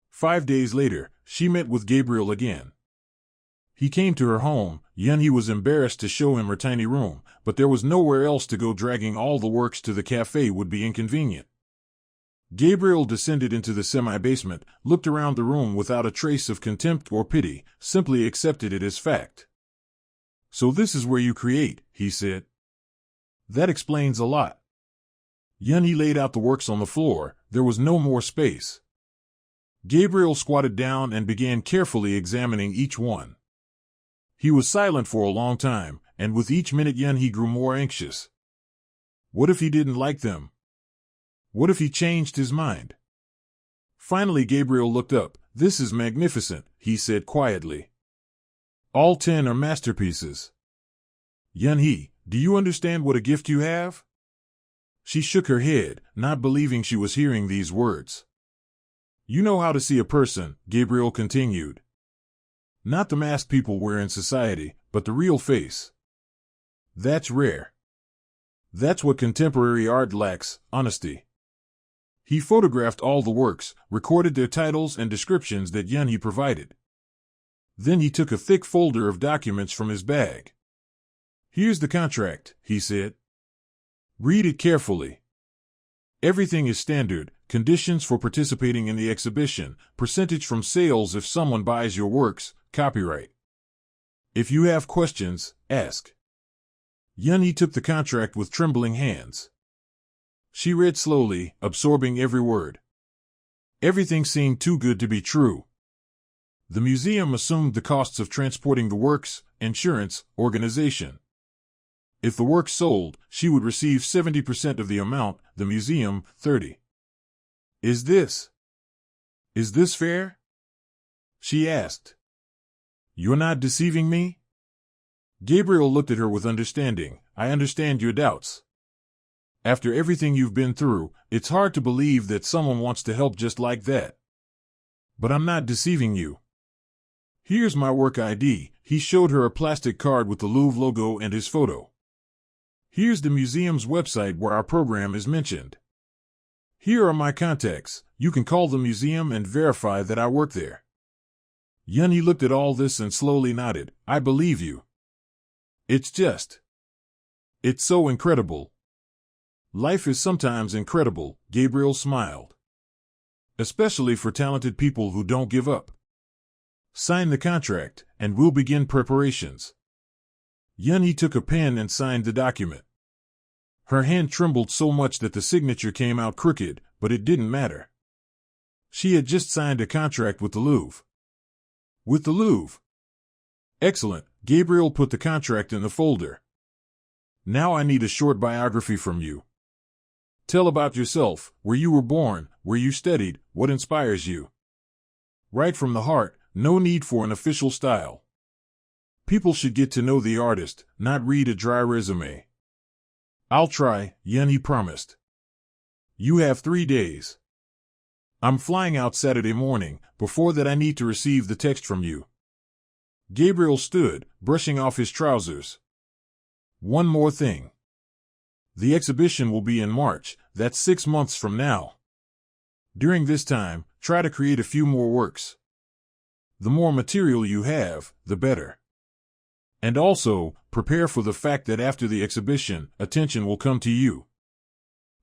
5 days later, she met with Gabriel again. He came to her home. Yeon-hee was embarrassed to show him her tiny room, but there was nowhere else to go. Dragging all the works to the cafe would be inconvenient. Gabriel descended into the semi-basement, looked around the room without a trace of contempt or pity, simply accepted it as fact. So this is where you create, he said. That explains a lot. Yeon-hee laid out the works on the floor. There was no more space. Gabriel squatted down and began carefully examining each one. He was silent for a long time, and with each minute Yeon-hee grew more anxious. What if he didn't like them? What if he changed his mind? Finally Gabriel looked up. This is magnificent, he said quietly. All 10 are masterpieces. Yeon-hee, do you understand what a gift you have? She shook her head, not believing she was hearing these words. You know how to see a person, Gabriel continued. Not the mask people wear in society, but the real face. That's rare. That's what contemporary art lacks, honesty. He photographed all the works, recorded their titles and descriptions that Yeon-hee provided. Then he took a thick folder of documents from his bag. Here's the contract, he said. Read it carefully. Everything is standard, conditions for participating in the exhibition, percentage from sales if someone buys your works, copyright. If you have questions, ask. Yeon-hee took the contract with trembling hands. She read slowly, absorbing every word. Everything seemed too good to be true. The museum assumed the costs of transporting the works, insurance, organization. If the works sold, she would receive 70% of the amount, the museum, 30%. Is this fair? She asked. You're not deceiving me? Gabriel looked at her with understanding. I understand your doubts. After everything you've been through, it's hard to believe that someone wants to help just like that. But I'm not deceiving you. Here's my work ID. He showed her a plastic card with the Louvre logo and his photo. Here's the museum's website where our program is mentioned. Here are my contacts. You can call the museum and verify that I work there. Yeon-hee looked at all this and slowly nodded. I believe you. It's so incredible. Life is sometimes incredible, Gabriel smiled. Especially for talented people who don't give up. Sign the contract, and we'll begin preparations. Yeon-hee took a pen and signed the document. Her hand trembled so much that the signature came out crooked, but it didn't matter. She had just signed a contract with the Louvre. With the Louvre? Excellent. Gabriel put the contract in the folder. Now I need a short biography from you. Tell about yourself, where you were born, where you studied, what inspires you. Write from the heart, no need for an official style. People should get to know the artist, not read a dry resume. I'll try, Yeon-hee promised. You have 3 days. I'm flying out Saturday morning. Before that I need to receive the text from you. Gabriel stood, brushing off his trousers. One more thing. The exhibition will be in March, that's 6 months from now. During this time, try to create a few more works. The more material you have, the better. And also, prepare for the fact that after the exhibition, attention will come to you.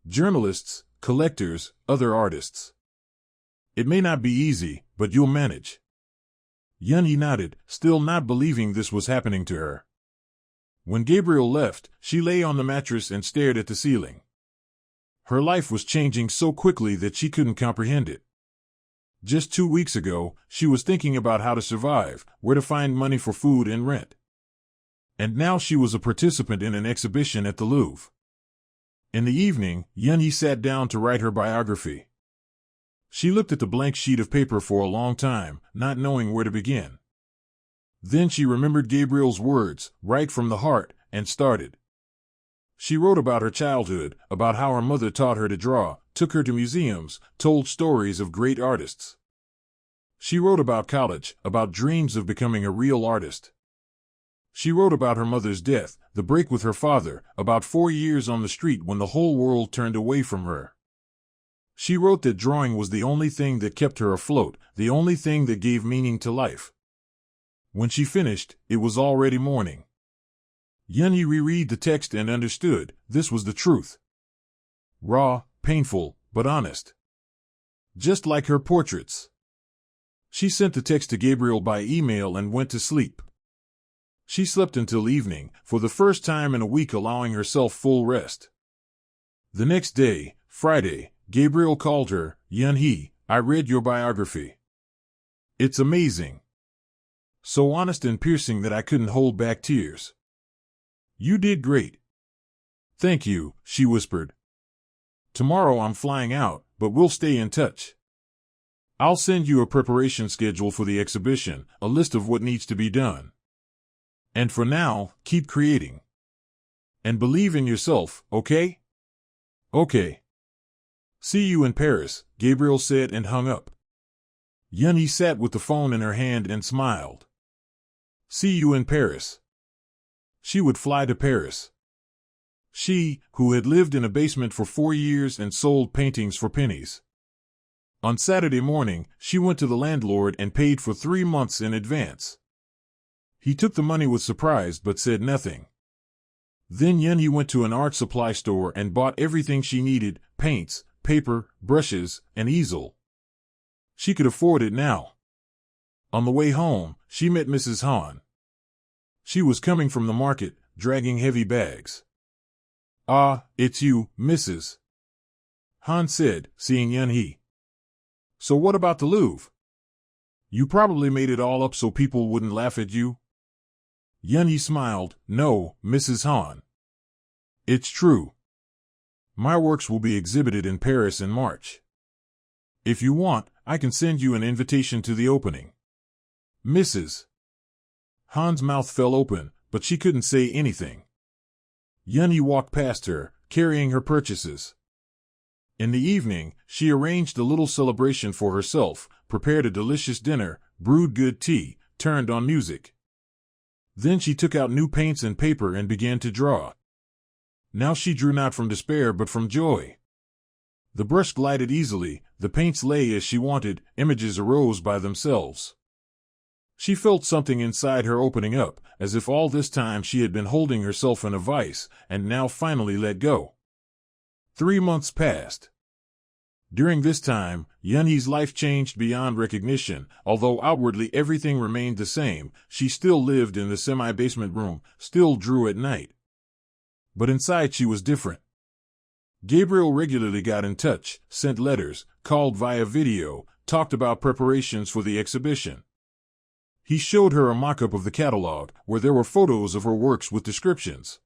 Journalists, collectors, other artists. It may not be easy, but you'll manage. Yeon-hee nodded, still not believing this was happening to her. When Gabriel left, she lay on the mattress and stared at the ceiling. Her life was changing so quickly that she couldn't comprehend it. Just 2 weeks ago, she was thinking about how to survive, where to find money for food and rent. And now she was a participant in an exhibition at the Louvre. In the evening, Yeon-hee sat down to write her biography. She looked at the blank sheet of paper for a long time, not knowing where to begin. Then she remembered Gabriel's words, write from the heart, and started. She wrote about her childhood, about how her mother taught her to draw, took her to museums, told stories of great artists. She wrote about college, about dreams of becoming a real artist. She wrote about her mother's death, the break with her father, about 4 years on the street when the whole world turned away from her. She wrote that drawing was the only thing that kept her afloat, the only thing that gave meaning to life. When she finished, it was already morning. Yeon-hee reread the text and understood, this was the truth. Raw, painful, but honest. Just like her portraits. She sent the text to Gabriel by email and went to sleep. She slept until evening, for the first time in a week allowing herself full rest. The next day, Friday, Gabriel called her. Yeon-hee, I read your biography. It's amazing. So honest and piercing that I couldn't hold back tears. You did great. Thank you, she whispered. Tomorrow I'm flying out, but we'll stay in touch. I'll send you a preparation schedule for the exhibition, a list of what needs to be done. And for now, keep creating. And believe in yourself, okay? Okay. See you in Paris, Gabriel said and hung up. Yeon-hee sat with the phone in her hand and smiled. See you in Paris. She would fly to Paris. She, who had lived in a basement for 4 years and sold paintings for pennies. On Saturday morning, she went to the landlord and paid for 3 months in advance. He took the money with surprise but said nothing. Then Yeon-hee went to an art supply store and bought everything she needed, paints, paper, brushes, an easel. She could afford it now. On the way home, she met Mrs. Han. She was coming from the market, dragging heavy bags. Ah, it's you, Mrs. Han said, seeing Yeon-hee. So what about the Louvre? You probably made it all up so people wouldn't laugh at you? Yeon-hee smiled. No, Mrs. Han. It's true. My works will be exhibited in Paris in March. If you want, I can send you an invitation to the opening. Mrs. Han's mouth fell open, but she couldn't say anything. Yeon-hee walked past her, carrying her purchases. In the evening, she arranged a little celebration for herself, prepared a delicious dinner, brewed good tea, turned on music. Then she took out new paints and paper and began to draw. Now she drew not from despair but from joy. The brush glided easily, the paints lay as she wanted, images arose by themselves. She felt something inside her opening up, as if all this time she had been holding herself in a vice, and now finally let go. 3 months passed. During this time, Yeon-hee's life changed beyond recognition. Although outwardly everything remained the same, she still lived in the semi-basement room, still drew at night. But inside she was different. Gabriel regularly got in touch, sent letters, called via video, talked about preparations for the exhibition. He showed her a mock-up of the catalog, where there were photos of her works with descriptions.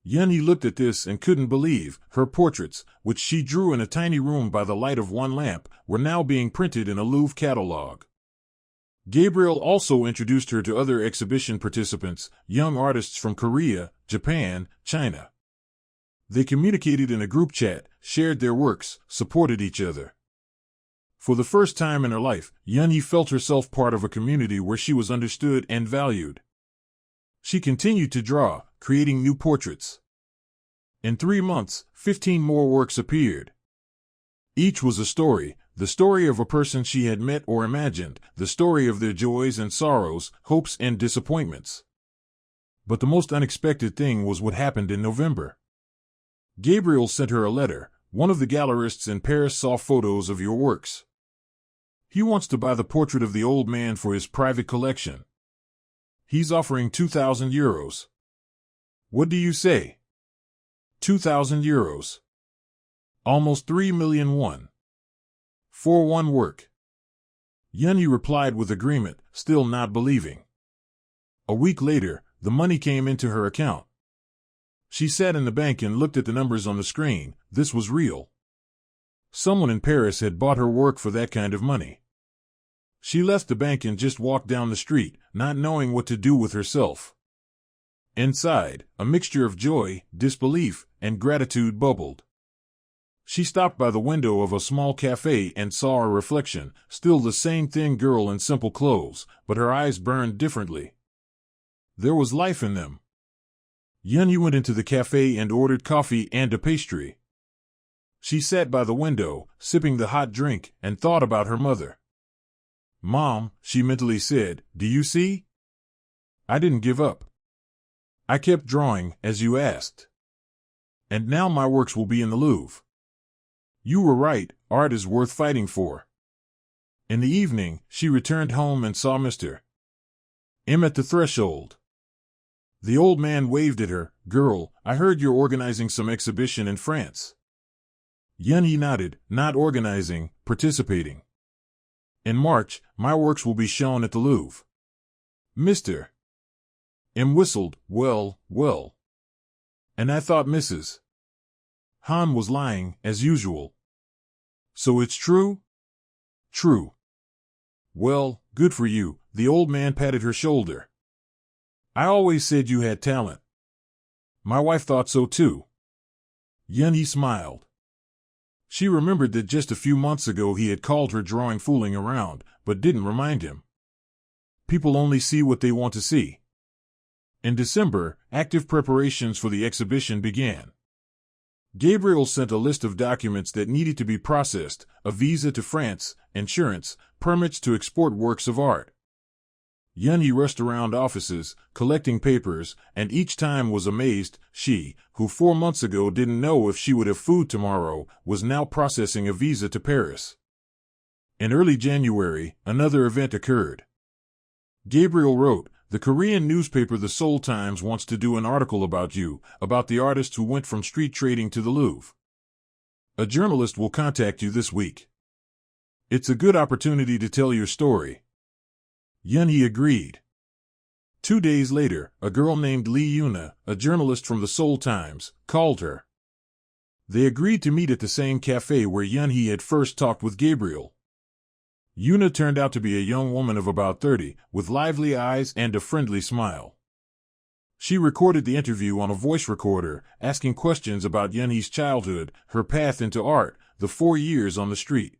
Yeon-hee looked at this and couldn't believe her portraits, which she drew in a tiny room by the light of one lamp, were now being printed in a Louvre catalog. Gabriel also introduced her to other exhibition participants, young artists from Korea, Japan, China. They communicated in a group chat, shared their works, supported each other. For the first time in her life, Yeon-hee felt herself part of a community where she was understood and valued. She continued to draw, creating new portraits. In 3 months, 15 more works appeared. Each was a story, the story of a person she had met or imagined, the story of their joys and sorrows, hopes and disappointments. But the most unexpected thing was what happened in November. Gabriel sent her a letter. One of the gallerists in Paris saw photos of your works. He wants to buy the portrait of the old man for his private collection. He's offering 2,000 euros. What do you say? 2,000 euros. Almost 3 million won. For one work. Yeon-hee replied with agreement, still not believing. A week later, the money came into her account. She sat in the bank and looked at the numbers on the screen. This was real. Someone in Paris had bought her work for that kind of money. She left the bank and just walked down the street, not knowing what to do with herself. Inside, a mixture of joy, disbelief, and gratitude bubbled. She stopped by the window of a small cafe and saw her reflection, still the same thin girl in simple clothes, but her eyes burned differently. There was life in them. Yeon-hee went into the cafe and ordered coffee and a pastry. She sat by the window, sipping the hot drink, and thought about her mother. Mom, she mentally said, do you see? I didn't give up. I kept drawing, as you asked. And now my works will be in the Louvre. You were right, art is worth fighting for. In the evening, she returned home and saw Mr. M at the threshold. The old man waved at her. Girl, I heard you're organizing some exhibition in France. Yeon-hee nodded, not organizing, participating. In March, my works will be shown at the Louvre. Mr. M whistled, well. And I thought Mrs. Han was lying, as usual. So it's true? True. Well, good for you, the old man patted her shoulder. I always said you had talent. My wife thought so too. Yeon-hee smiled. She remembered that just a few months ago he had called her drawing fooling around, but didn't remind him. People only see what they want to see. In December, active preparations for the exhibition began. Gabriel sent a list of documents that needed to be processed: a visa to France, insurance, permits to export works of art. Yeon-hee rushed around offices, collecting papers, and each time was amazed. She, who 4 months ago didn't know if she would have food tomorrow, was now processing a visa to Paris. In early January, another event occurred. Gabriel wrote, the Korean newspaper The Seoul Times wants to do an article about you, about the artist who went from street trading to the Louvre. A journalist will contact you this week. It's a good opportunity to tell your story. Yeon-hee agreed. 2 days later, a girl named Lee Yeon-hee, a journalist from the Seoul Times, called her. They agreed to meet at the same cafe where Yeon-hee had first talked with Gabriel. Yeon-hee turned out to be a young woman of about 30, with lively eyes and a friendly smile. She recorded the interview on a voice recorder, asking questions about Yeon-hee's childhood, her path into art, the 4 years on the street.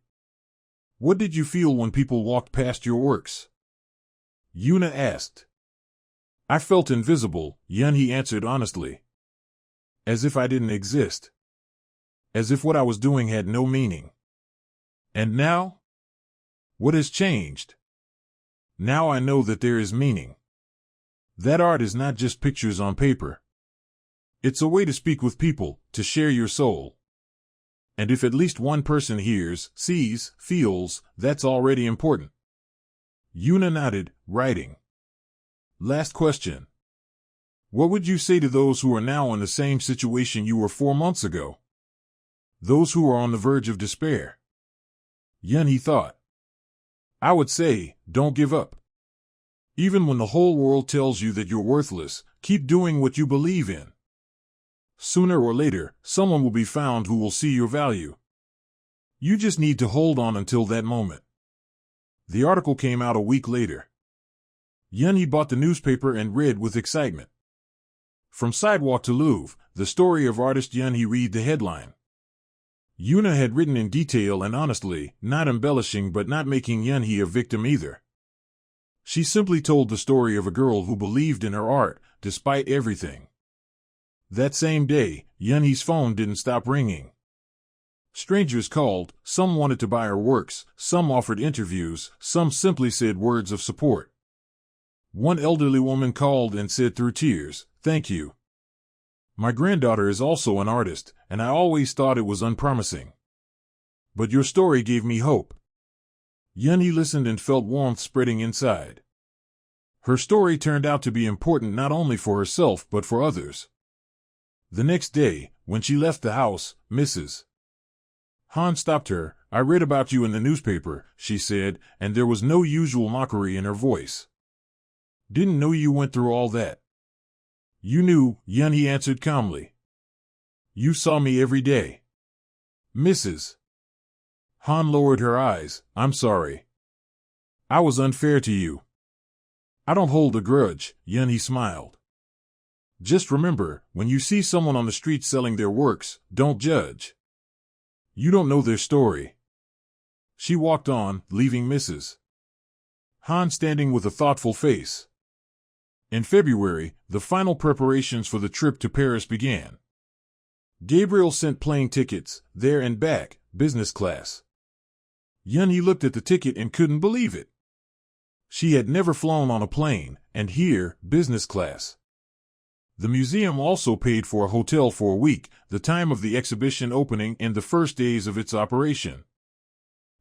What did you feel when people walked past your works? Yeon-hee asked. I felt invisible, Yeon-hee answered honestly. As if I didn't exist. As if what I was doing had no meaning. And now? What has changed? Now I know that there is meaning. That art is not just pictures on paper. It's a way to speak with people, to share your soul. And if at least one person hears, sees, feels, that's already important. Yuna nodded, writing. Last question. What would you say to those who are now in the same situation you were 4 months ago? Those who are on the verge of despair? Yeon-hee thought. I would say, don't give up. Even when the whole world tells you that you're worthless, keep doing what you believe in. Sooner or later, someone will be found who will see your value. You just need to hold on until that moment. The article came out a week later. Yeon-hee bought the newspaper and read with excitement. From Sidewalk to Louvre, the story of artist Yeon-hee. Read the headline. Yuna had written in detail and honestly, not embellishing but not making Yeon-hee a victim either. She simply told the story of a girl who believed in her art, despite everything. That same day, Yeon-hee's phone didn't stop ringing. Strangers called, some wanted to buy her works, some offered interviews, some simply said words of support. One elderly woman called and said through tears, "Thank you. My granddaughter is also an artist, and I always thought it was unpromising. But your story gave me hope." Yeon-hee listened and felt warmth spreading inside. Her story turned out to be important not only for herself but for others. The next day, when she left the house, Mrs. Han stopped her. "I read about you in the newspaper," she said, and there was no usual mockery in her voice. "Didn't know you went through all that." "You knew," Yeon-hee answered calmly. "You saw me every day." Mrs. Han lowered her eyes. "I'm sorry. I was unfair to you." "I don't hold a grudge," Yeon-hee smiled. "Just remember, when you see someone on the street selling their works, don't judge. You don't know their story." She walked on, leaving Mrs. Han standing with a thoughtful face. In February, the final preparations for the trip to Paris began. Gabriel sent plane tickets, there and back, business class. Yeon-hee looked at the ticket and couldn't believe it. She had never flown on a plane, and here, business class. The museum also paid for a hotel for a week, the time of the exhibition opening and the first days of its operation.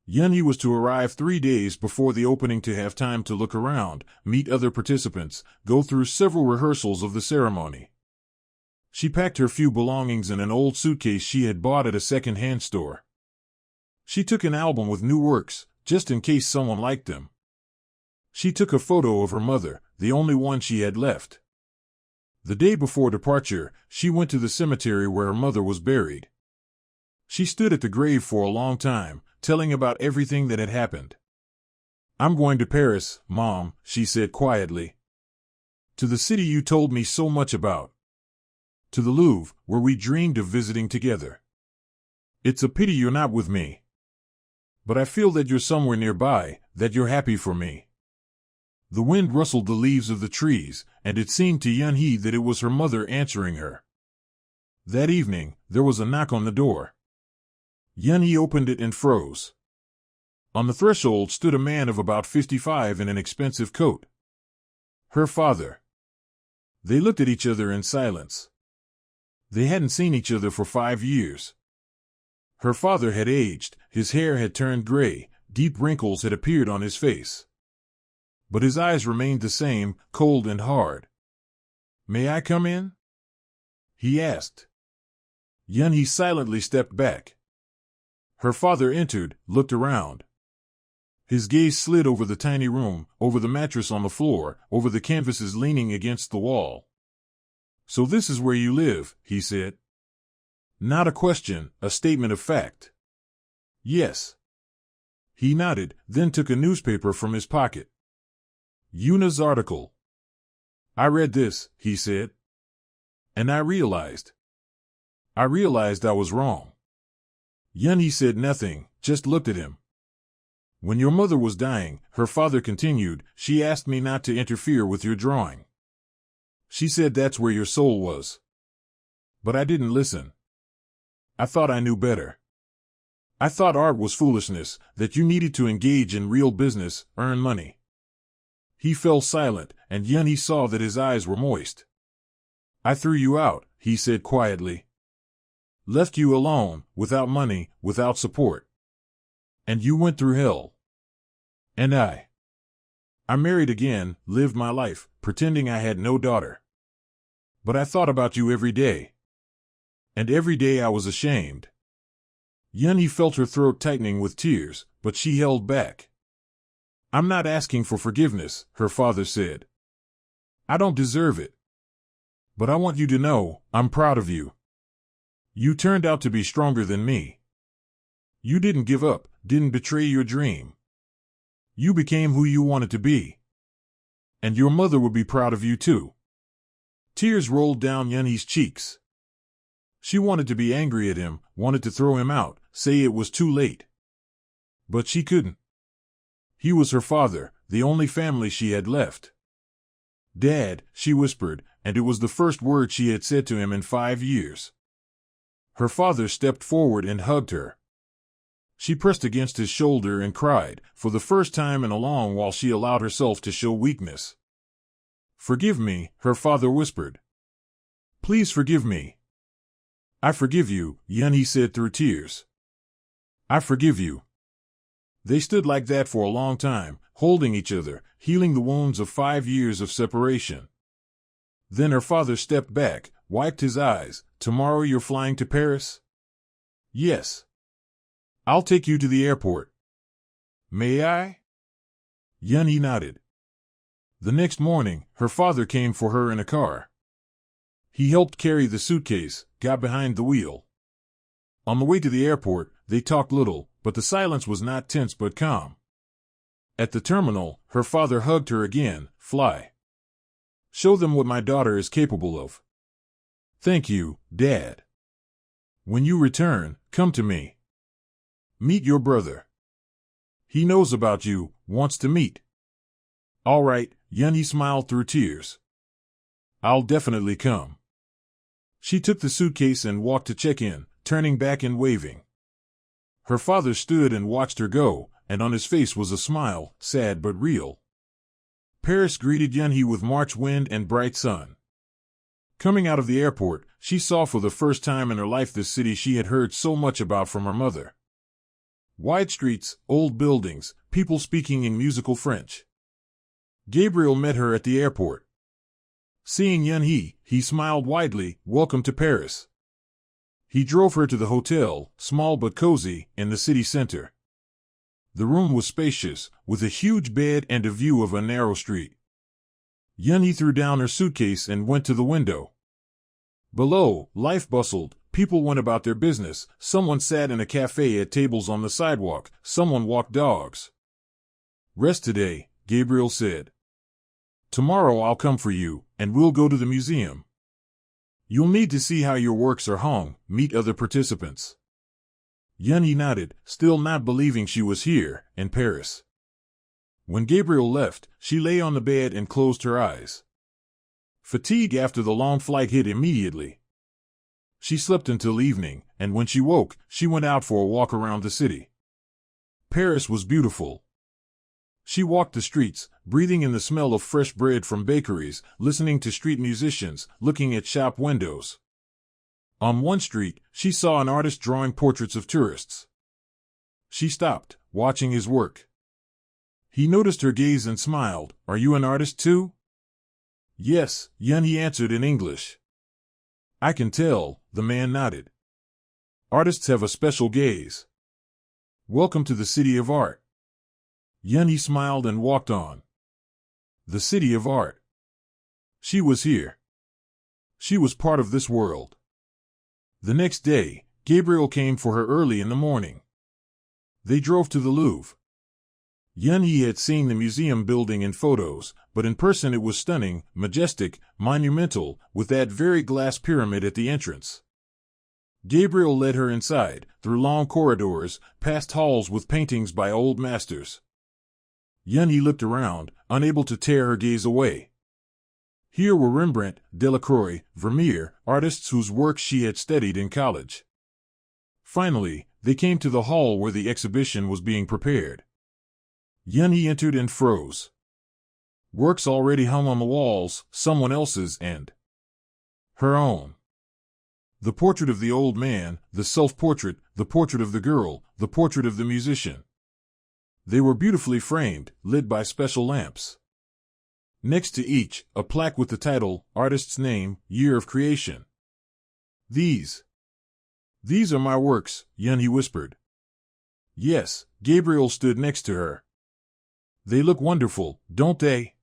Yeon-hee was to arrive 3 days before the opening to have time to look around, meet other participants, go through several rehearsals of the ceremony. She packed her few belongings in an old suitcase she had bought at a second-hand store. She took an album with new works, just in case someone liked them. She took a photo of her mother, the only one she had left. The day before departure, she went to the cemetery where her mother was buried. She stood at the grave for a long time, telling about everything that had happened. "I'm going to Paris, Mom," she said quietly. "To the city you told me so much about. To the Louvre, where we dreamed of visiting together. It's a pity you're not with me. But I feel that you're somewhere nearby, that you're happy for me." The wind rustled the leaves of the trees, and it seemed to Yeon-hee that it was her mother answering her. That evening, there was a knock on the door. Yeon-hee opened it and froze. On the threshold stood a man of about 55 in an expensive coat. Her father. They looked at each other in silence. They hadn't seen each other for 5 years. Her father had aged, his hair had turned gray, deep wrinkles had appeared on his face. But his eyes remained the same, cold and hard. "May I come in?" he asked. Yeon-hee silently stepped back. Her father entered, looked around. His gaze slid over the tiny room, over the mattress on the floor, over the canvases leaning against the wall. "So this is where you live," he said. Not a question, a statement of fact. "Yes." He nodded, then took a newspaper from his pocket. Yuna's article. "I read this," he said. "And I realized I was wrong." Yeon-hee said nothing, just looked at him. "When your mother was dying," her father continued, "she asked me not to interfere with your drawing. She said that's where your soul was. But I didn't listen. I thought I knew better. I thought art was foolishness, that you needed to engage in real business, earn money. He fell silent, and Yeon-hee saw that his eyes were moist. I threw you out, he said quietly. Left you alone, without money, without support. And you went through hell. And I married again, lived my life, pretending I had no daughter. But I thought about you every day. And every day I was ashamed. Yeon-hee felt her throat tightening with tears, but she held back. I'm not asking for forgiveness, her father said. I don't deserve it. But I want you to know, I'm proud of you. You turned out to be stronger than me. You didn't give up, didn't betray your dream. You became who you wanted to be. And your mother would be proud of you too. Tears rolled down Yeon-hee's cheeks. She wanted to be angry at him, wanted to throw him out, say it was too late. But she couldn't. He was her father, the only family she had left. Dad, she whispered, and it was the first word she had said to him in 5 years. Her father stepped forward and hugged her. She pressed against his shoulder and cried, for the first time in a long while she allowed herself to show weakness. Forgive me, her father whispered. Please forgive me. I forgive you, Yeon-hee said through tears. I forgive you. They stood like that for a long time, holding each other, healing the wounds of 5 years of separation. Then her father stepped back, wiped his eyes. Tomorrow you're flying to Paris? Yes. I'll take you to the airport. May I? Yeon-hee nodded. The next morning, her father came for her in a car. He helped carry the suitcase, got behind the wheel. On the way to the airport, they talked little, but the silence was not tense but calm. At the terminal, her father hugged her again. Fly. Show them what my daughter is capable of. Thank you, Dad. When you return, come to me. Meet your brother. He knows about you, wants to meet. All right, Yeon-hee smiled through tears. I'll definitely come. She took the suitcase and walked to check in, turning back and waving. Her father stood and watched her go, and on his face was a smile, sad but real. Paris greeted Yeon-hee with March wind and bright sun. Coming out of the airport, she saw for the first time in her life this city she had heard so much about from her mother. Wide streets, old buildings, people speaking in musical French. Gabriel met her at the airport. Seeing Yeon-hee, he smiled widely. Welcome to Paris. He drove her to the hotel, small but cozy, in the city center. The room was spacious, with a huge bed and a view of a narrow street. Yeon-hee threw down her suitcase and went to the window. Below, life bustled. People went about their business. Someone sat in a cafe at tables on the sidewalk. Someone walked dogs. Rest today, Gabriel said. Tomorrow I'll come for you, and we'll go to the museum. You'll need to see how your works are hung, meet other participants. Yeon-hee nodded, still not believing she was here, in Paris. When Gabriel left, she lay on the bed and closed her eyes. Fatigue after the long flight hit immediately. She slept until evening, and when she woke, she went out for a walk around the city. Paris was beautiful. She walked the streets, breathing in the smell of fresh bread from bakeries, listening to street musicians, looking at shop windows. On one street, she saw an artist drawing portraits of tourists. She stopped, watching his work. He noticed her gaze and smiled. Are you an artist too? Yes, Yeon-hee answered in English. I can tell, the man nodded. Artists have a special gaze. Welcome to the city of art. Yeon-hee smiled and walked on. The city of art. She was here. She was part of this world. The next day, Gabriel came for her early in the morning. They drove to the Louvre. Yeon-hee had seen the museum building in photos, but in person it was stunning, majestic, monumental, with that very glass pyramid at the entrance. Gabriel led her inside, through long corridors, past halls with paintings by old masters. Yeon-hee looked around, unable to tear her gaze away. Here were Rembrandt, Delacroix, Vermeer, artists whose works she had studied in college. Finally, they came to the hall where the exhibition was being prepared. Yeon-hee entered and froze. Works already hung on the walls, someone else's and her own. The portrait of the old man, the self-portrait, the portrait of the girl, the portrait of the musician. They were beautifully framed, lit by special lamps. Next to each, a plaque with the title, artist's name, year of creation. These are my works, Yeon-hee whispered. Yes, Gabriel stood next to her. They look wonderful, don't they?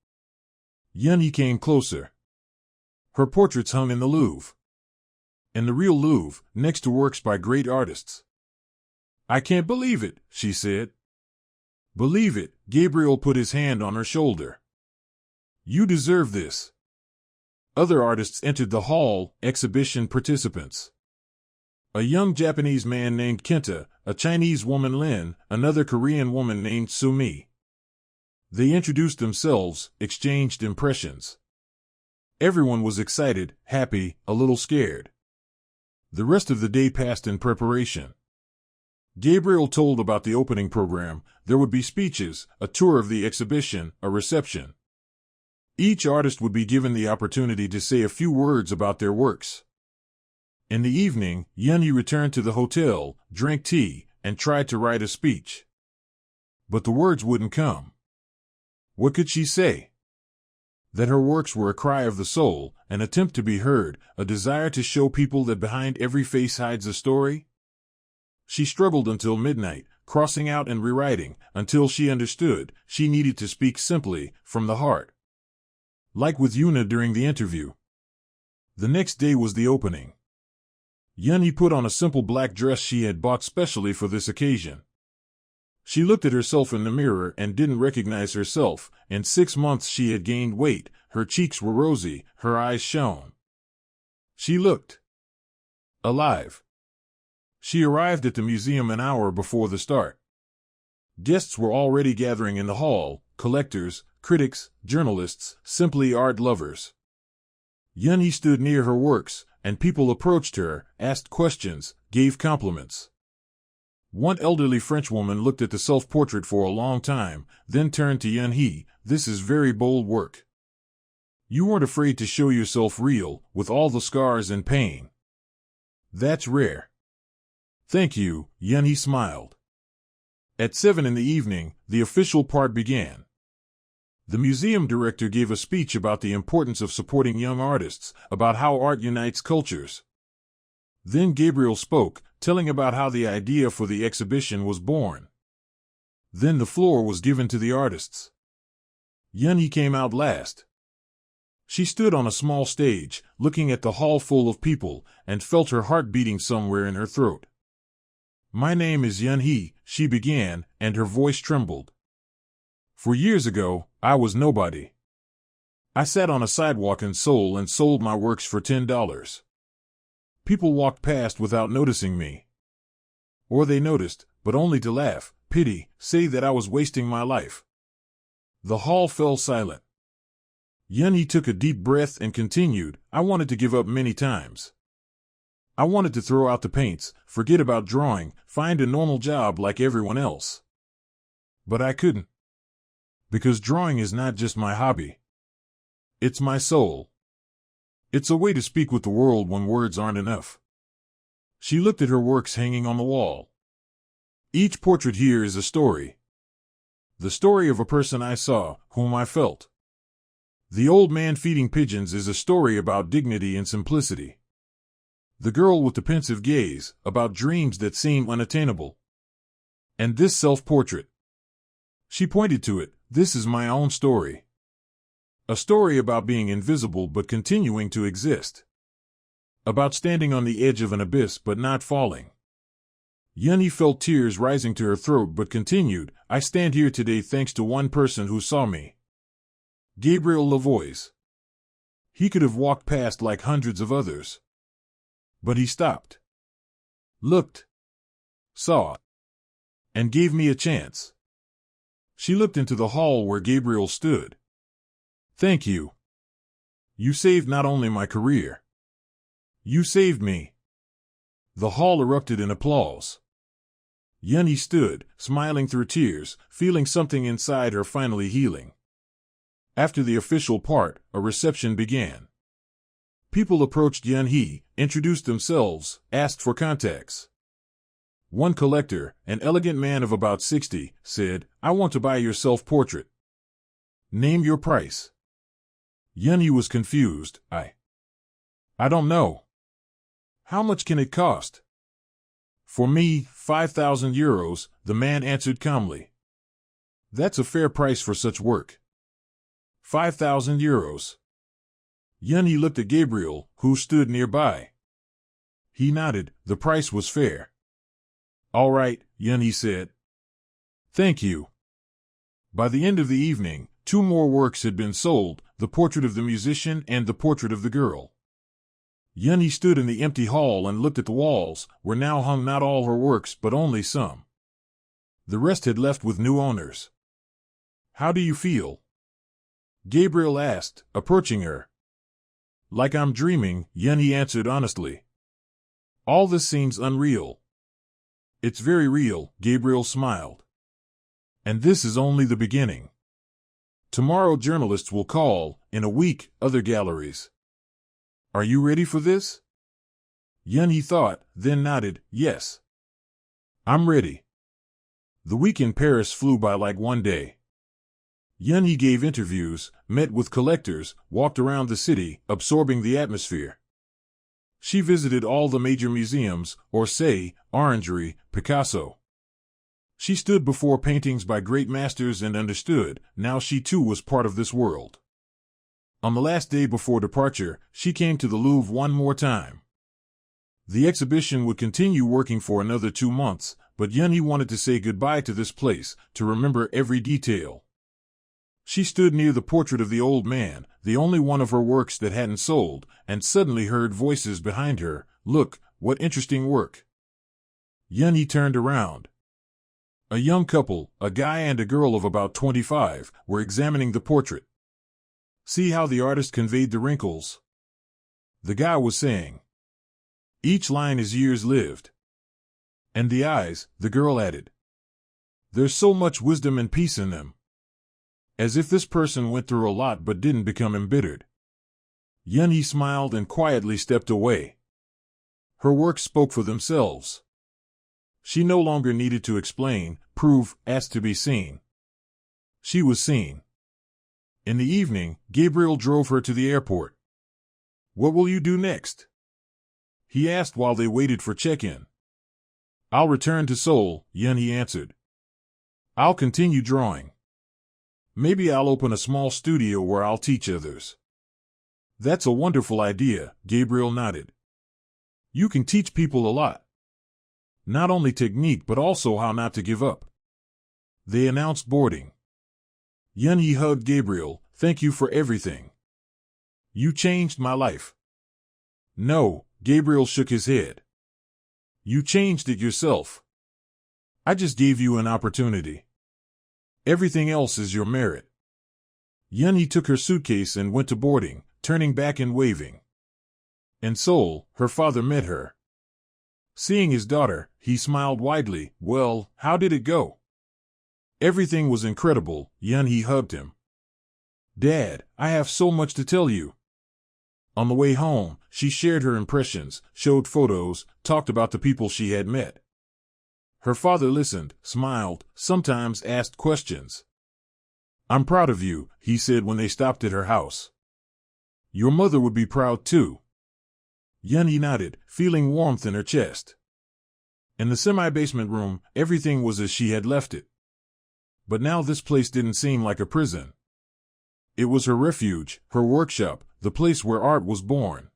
Yeon-hee came closer. Her portraits hung in the Louvre. In the real Louvre, next to works by great artists. I can't believe it, she said. Believe it, Gabriel put his hand on her shoulder. You deserve this. Other artists entered the hall, exhibition participants. A young Japanese man named Kenta, a Chinese woman Lin, another Korean woman named Sumi. They introduced themselves, exchanged impressions. Everyone was excited, happy, a little scared. The rest of the day passed in preparation. Gabriel told about the opening program. There would be speeches, a tour of the exhibition, a reception. Each artist would be given the opportunity to say a few words about their works. In the evening, Yeon-hee returned to the hotel, drank tea, and tried to write a speech. But the words wouldn't come. What could she say? That her works were a cry of the soul, an attempt to be heard, a desire to show people that behind every face hides a story? She struggled until midnight, crossing out and rewriting, until she understood she needed to speak simply, from the heart. Like with Yuna during the interview. The next day was the opening. Yeon-hee put on a simple black dress she had bought specially for this occasion. She looked at herself in the mirror and didn't recognize herself. In 6 months she had gained weight, her cheeks were rosy, her eyes shone. She looked alive. She arrived at the museum an hour before the start. Guests were already gathering in the hall, collectors, critics, journalists, simply art lovers. Yeon-hee stood near her works, and people approached her, asked questions, gave compliments. One elderly Frenchwoman looked at the self-portrait for a long time, then turned to Yeon-hee. This is very bold work. You weren't afraid to show yourself real, with all the scars and pain. That's rare. Thank you, Yeon-hee smiled. At 7 in the evening, the official part began. The museum director gave a speech about the importance of supporting young artists, about how art unites cultures. Then Gabriel spoke, telling about how the idea for the exhibition was born. Then the floor was given to the artists. Yeon-hee came out last. She stood on a small stage, looking at the hall full of people, and felt her heart beating somewhere in her throat. My name is Yeon-hee, she began, and her voice trembled. For years ago, I was nobody. I sat on a sidewalk in Seoul and sold my works for $10. People walked past without noticing me. Or they noticed, but only to laugh, pity, say that I was wasting my life. The hall fell silent. Yeon-hee took a deep breath and continued, I wanted to give up many times. I wanted to throw out the paints, forget about drawing, find a normal job like everyone else. But I couldn't. Because drawing is not just my hobby. It's my soul. It's a way to speak with the world when words aren't enough. She looked at her works hanging on the wall. Each portrait here is a story. The story of a person I saw, whom I felt. The old man feeding pigeons is a story about dignity and simplicity. The girl with the pensive gaze, about dreams that seem unattainable. And this self-portrait. She pointed to it, this is my own story. A story about being invisible but continuing to exist. About standing on the edge of an abyss but not falling. Yeon-hee felt tears rising to her throat but continued, I stand here today thanks to one person who saw me. Gabriel Lavois. He could have walked past like hundreds of others. But he stopped. Looked. Saw. And gave me a chance. She looked into the hall where Gabriel stood. Thank you. You saved not only my career. You saved me. The hall erupted in applause. Yeon-hee stood, smiling through tears, feeling something inside her finally healing. After the official part, a reception began. People approached Yeon-hee, introduced themselves, asked for contacts. One collector, an elegant man of about 60, said, "I want to buy your self-portrait. Name your price." Yeon-hee was confused. I don't know. How much can it cost? For me, 5,000 euros, the man answered calmly. That's a fair price for such work. 5,000 euros. Yeon-hee looked at Gabriel, who stood nearby. He nodded. The price was fair. All right, Yeon-hee said. Thank you. By the end of the evening, 2 more works had been sold, the portrait of the musician and the portrait of the girl. Yeon-hee stood in the empty hall and looked at the walls, where now hung not all her works but only some. The rest had left with new owners. How do you feel? Gabriel asked, approaching her. Like I'm dreaming, Yeon-hee answered honestly. All this seems unreal. It's very real, Gabriel smiled. And this is only the beginning. Tomorrow journalists will call, in a week, other galleries. Are you ready for this? Yeon-hee thought, then nodded, yes. I'm ready. The week in Paris flew by like one day. Yeon-hee gave interviews, met with collectors, walked around the city, absorbing the atmosphere. She visited all the major museums, Orsay, Orangery, Picasso. She stood before paintings by great masters and understood, now she too was part of this world. On the last day before departure, she came to the Louvre one more time. The exhibition would continue working for another 2 months, but Yeon-hee wanted to say goodbye to this place, to remember every detail. She stood near the portrait of the old man, the only one of her works that hadn't sold, and suddenly heard voices behind her. Look, what interesting work. Yeon-hee turned around. A young couple, a guy and a girl of about 25, were examining the portrait. See how the artist conveyed the wrinkles? The guy was saying. Each line is years lived. And the eyes, the girl added. There's so much wisdom and peace in them. As if this person went through a lot but didn't become embittered. Yeon-hee smiled and quietly stepped away. Her works spoke for themselves. She no longer needed to explain, prove, ask to be seen. She was seen. In the evening, Gabriel drove her to the airport. What will you do next? He asked while they waited for check-in. I'll return to Seoul, Yeon-hee answered. I'll continue drawing. Maybe I'll open a small studio where I'll teach others. That's a wonderful idea, Gabriel nodded. You can teach people a lot. Not only technique but also how not to give up. They announced boarding. Yeon-hee hugged Gabriel. Thank you for everything. You changed my life. No, Gabriel shook his head. You changed it yourself. I just gave you an opportunity. Everything else is your merit. Yeon-hee took her suitcase and went to boarding, turning back and waving. In Seoul, her father met her. Seeing his daughter, he smiled widely. Well, how did it go? Everything was incredible, Yeon-hee hugged him. Dad, I have so much to tell you. On the way home, she shared her impressions, showed photos, talked about the people she had met. Her father listened, smiled, sometimes asked questions. I'm proud of you, he said when they stopped at her house. Your mother would be proud too. Yeon-hee nodded, feeling warmth in her chest. In the semi-basement room, everything was as she had left it. But now this place didn't seem like a prison. It was her refuge, her workshop, the place where art was born.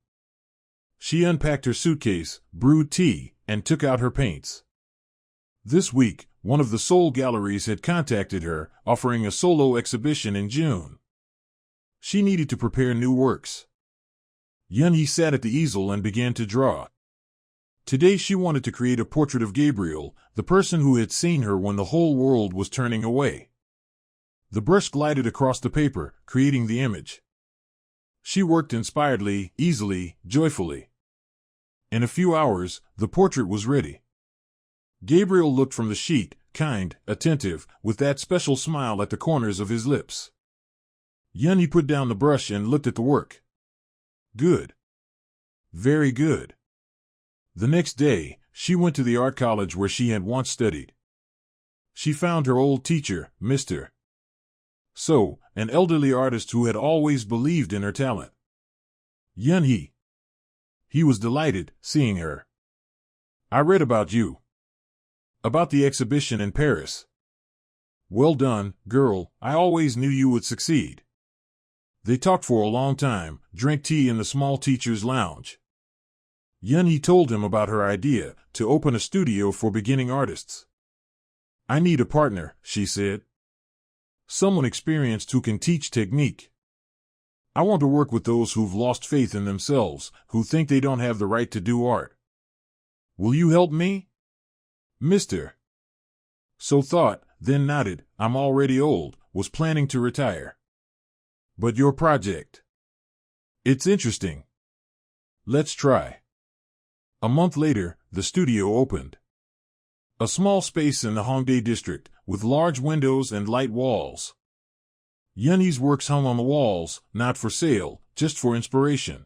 She unpacked her suitcase, brewed tea, and took out her paints. This week, one of the Seoul galleries had contacted her, offering a solo exhibition in June. She needed to prepare new works. Yeon-hee sat at the easel and began to draw. Today she wanted to create a portrait of Gabriel, the person who had seen her when the whole world was turning away. The brush glided across the paper, creating the image. She worked inspiredly, easily, joyfully. In a few hours, the portrait was ready. Gabriel looked from the sheet, kind, attentive, with that special smile at the corners of his lips. Yeon-hee put down the brush and looked at the work. Good. Very good. The next day, she went to the art college where she had once studied. She found her old teacher, Mr. So, an elderly artist who had always believed in her talent. Yeon-hee. He was delighted, seeing her. I read about you. About the exhibition in Paris. Well done, girl, I always knew you would succeed. They talked for a long time, drank tea in the small teacher's lounge. Yeon-hee told him about her idea, to open a studio for beginning artists. I need a partner, she said. Someone experienced who can teach technique. I want to work with those who've lost faith in themselves, who think they don't have the right to do art. Will you help me? Mr. So thought, then nodded, I'm already old, was planning to retire. But your project. It's interesting. Let's try. A month later, the studio opened. A small space in the Hongdae district, with large windows and light walls. Yeon-hee's works hung on the walls, not for sale, just for inspiration.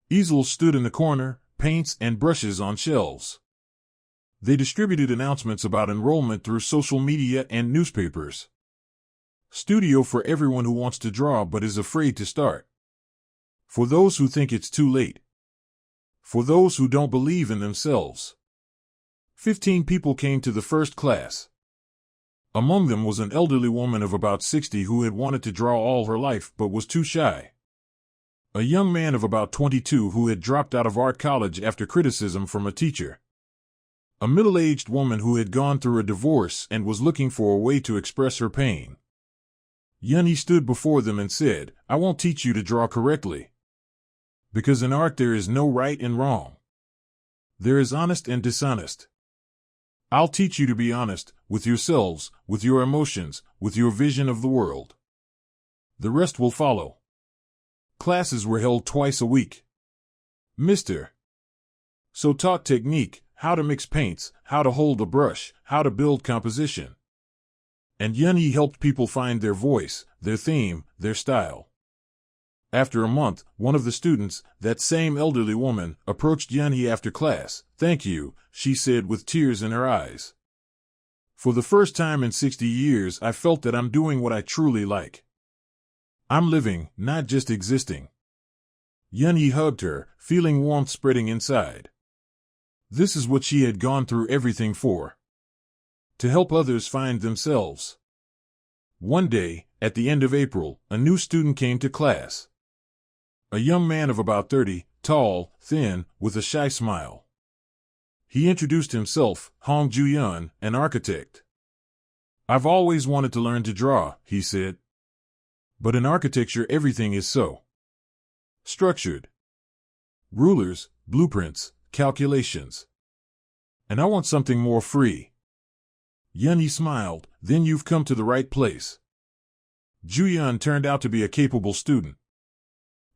Easels stood in the corner, paints and brushes on shelves. They distributed announcements about enrollment through social media and newspapers. Studio for everyone who wants to draw but is afraid to start. For those who think it's too late. For those who don't believe in themselves. 15 people came to the first class. Among them was an elderly woman of about 60 who had wanted to draw all her life but was too shy. A young man of about 22 who had dropped out of art college after criticism from a teacher. A middle-aged woman who had gone through a divorce and was looking for a way to express her pain. Yeon-hee stood before them and said, I won't teach you to draw correctly. Because in art there is no right and wrong. There is honest and dishonest. I'll teach you to be honest, with yourselves, with your emotions, with your vision of the world. The rest will follow. Classes were held twice a week. Mr. So taught technique, how to mix paints, how to hold a brush, how to build composition. And Yeon-hee helped people find their voice, their theme, their style. After a month, one of the students, that same elderly woman, approached Yeon-hee after class. Thank you, she said with tears in her eyes. For the first time in 60 years I felt that I'm doing what I truly like. I'm living, not just existing. Yeon-hee hugged her, feeling warmth spreading inside. This is what she had gone through everything for. To help others find themselves. One day, at the end of April, a new student came to class. A young man of about 30, tall, thin, with a shy smile. He introduced himself, Hongdae, an architect. I've always wanted to learn to draw, he said. But in architecture everything is so structured. Rulers, blueprints, calculations. And I want something more free. Yeon-hee smiled, then you've come to the right place. Yeon turned out to be a capable student.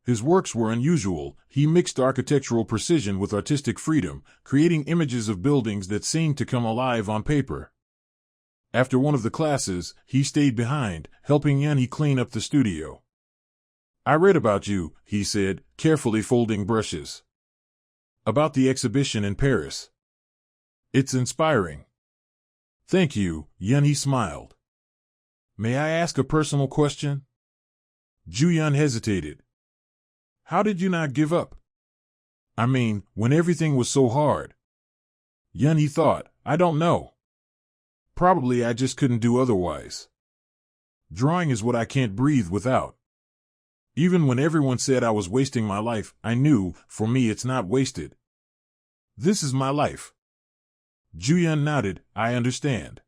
His works were unusual. He mixed architectural precision with artistic freedom, creating images of buildings that seemed to come alive on paper. After one of the classes, he stayed behind, helping Yeon-hee clean up the studio. I read about you, he said, carefully folding brushes. About the exhibition in Paris. It's inspiring. Thank you, Yeon-hee smiled. May I ask a personal question? Yeon hesitated. How did you not give up? I mean, when everything was so hard. Yeon-hee thought, I don't know. Probably I just couldn't do otherwise. Drawing is what I can't breathe without. Even when everyone said I was wasting my life, I knew, for me it's not wasted. This is my life. Yeon nodded, I understand.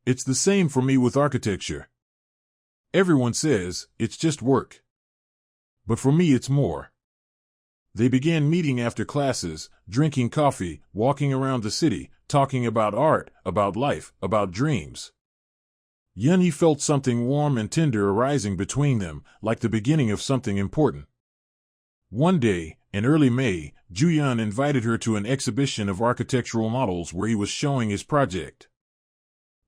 It's the same for me with architecture. Everyone says, it's just work. But for me it's more. They began meeting after classes, drinking coffee, walking around the city, talking about art, about life, about dreams. Yeon-hee felt something warm and tender arising between them, like the beginning of something important. One day, in early May, Yeon invited her to an exhibition of architectural models where he was showing his project.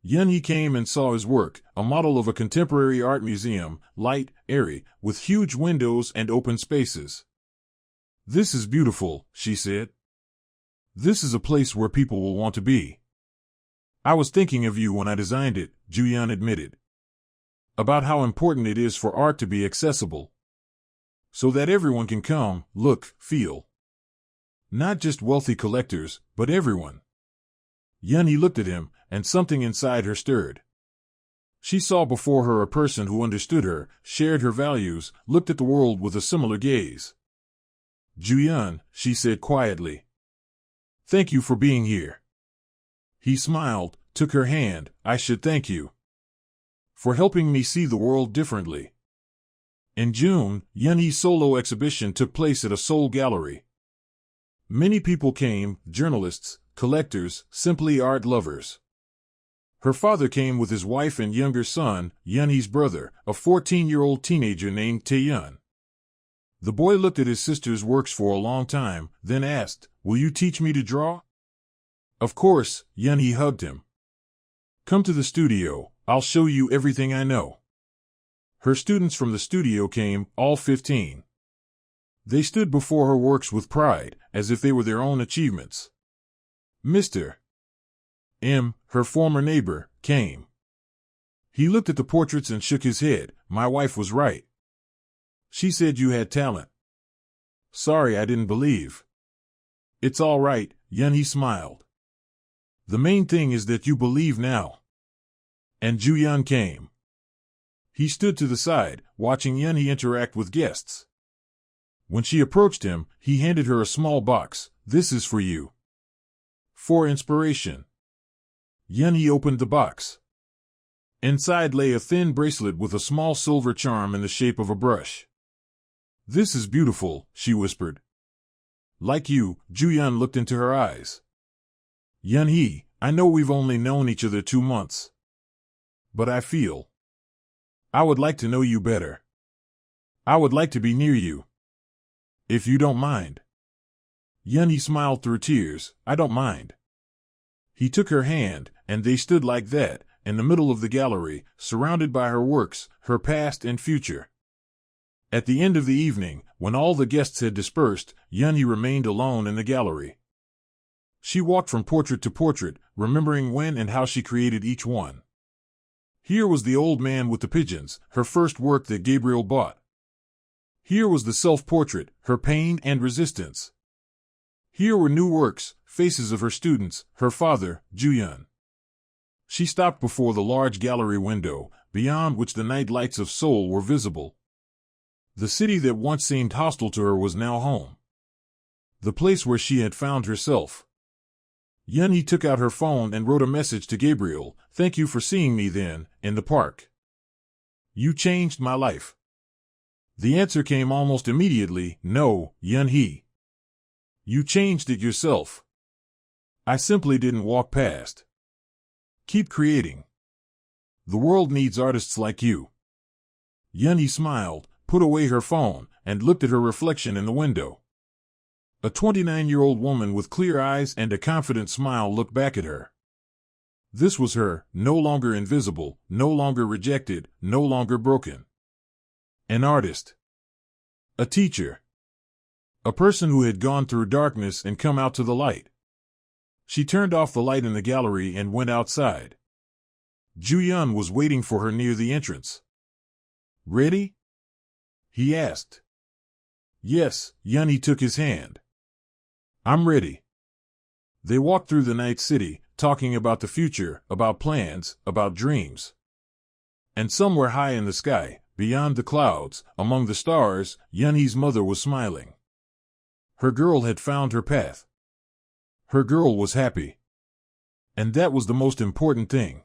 Yeon-hee came and saw his work, a model of a contemporary art museum, light, airy, with huge windows and open spaces. "This is beautiful," she said. "This is a place where people will want to be." "I was thinking of you when I designed it," Ju-yeon admitted. "About how important it is for art to be accessible. So that everyone can come, look, feel. Not just wealthy collectors, but everyone." Yeon-hee looked at him, and something inside her stirred. She saw before her a person who understood her, shared her values, looked at the world with a similar gaze. "Ju-yeon," she said quietly. "Thank you for being here." He smiled, took her hand. "I should thank you for helping me see the world differently." In June, Yeon-hee's solo exhibition took place at a Seoul gallery. Many people came, journalists, collectors, simply art lovers. Her father came with his wife and younger son, Yeon-hee's brother, a 14-year-old teenager named Taeyeon. The boy looked at his sister's works for a long time, then asked, "Will you teach me to draw?" "Of course," Yeon-hee hugged him. "Come to the studio, I'll show you everything I know." Her students from the studio came, all 15. They stood before her works with pride, as if they were their own achievements. Mr. M., her former neighbor, came. He looked at the portraits and shook his head. "My wife was right. She said you had talent." "Sorry I didn't believe." "It's all right," Yeon-hee smiled. "The main thing is that you believe now." And Ju-yeon came. He stood to the side, watching Yeon-hee interact with guests. When she approached him, he handed her a small box. "This is for you. For inspiration." Yeon-hee opened the box. Inside lay a thin bracelet with a small silver charm in the shape of a brush. "This is beautiful," she whispered. "Like you." Ju-yeon looked into her eyes. "Yeon-hee, I know we've only known each other 2 months. But I feel I would like to know you better. I would like to be near you. If you don't mind." Yeon-hee smiled through tears. "I don't mind." He took her hand, and they stood like that, in the middle of the gallery, surrounded by her works, her past and future. At the end of the evening, when all the guests had dispersed, Yeon-hee remained alone in the gallery. She walked from portrait to portrait, remembering when and how she created each one. Here was the old man with the pigeons, her first work that Gabriel bought. Here was the self-portrait, her pain and resistance. Here were new works, faces of her students, her father, Ju-yeon. She stopped before the large gallery window, beyond which the night lights of Seoul were visible. The city that once seemed hostile to her was now home. The place where she had found herself. Yeon-hee took out her phone and wrote a message to Gabriel. "Thank you for seeing me then, in the park. You changed my life." The answer came almost immediately. "No, Yeon-hee. You changed it yourself. I simply didn't walk past. Keep creating. The world needs artists like you." Yeon-hee smiled, put away her phone, and looked at her reflection in the window. A 29-year-old woman with clear eyes and a confident smile looked back at her. This was her, no longer invisible, no longer rejected, no longer broken. An artist. A teacher. A person who had gone through darkness and come out to the light. She turned off the light in the gallery and went outside. Ju-yeon was waiting for her near the entrance. "Ready?" he asked. "Yes," Yeon-hee took his hand. "I'm ready." They walked through the night city, talking about the future, about plans, about dreams. And somewhere high in the sky, beyond the clouds, among the stars, Yeon-hee's mother was smiling. Her girl had found her path. Her girl was happy. And that was the most important thing.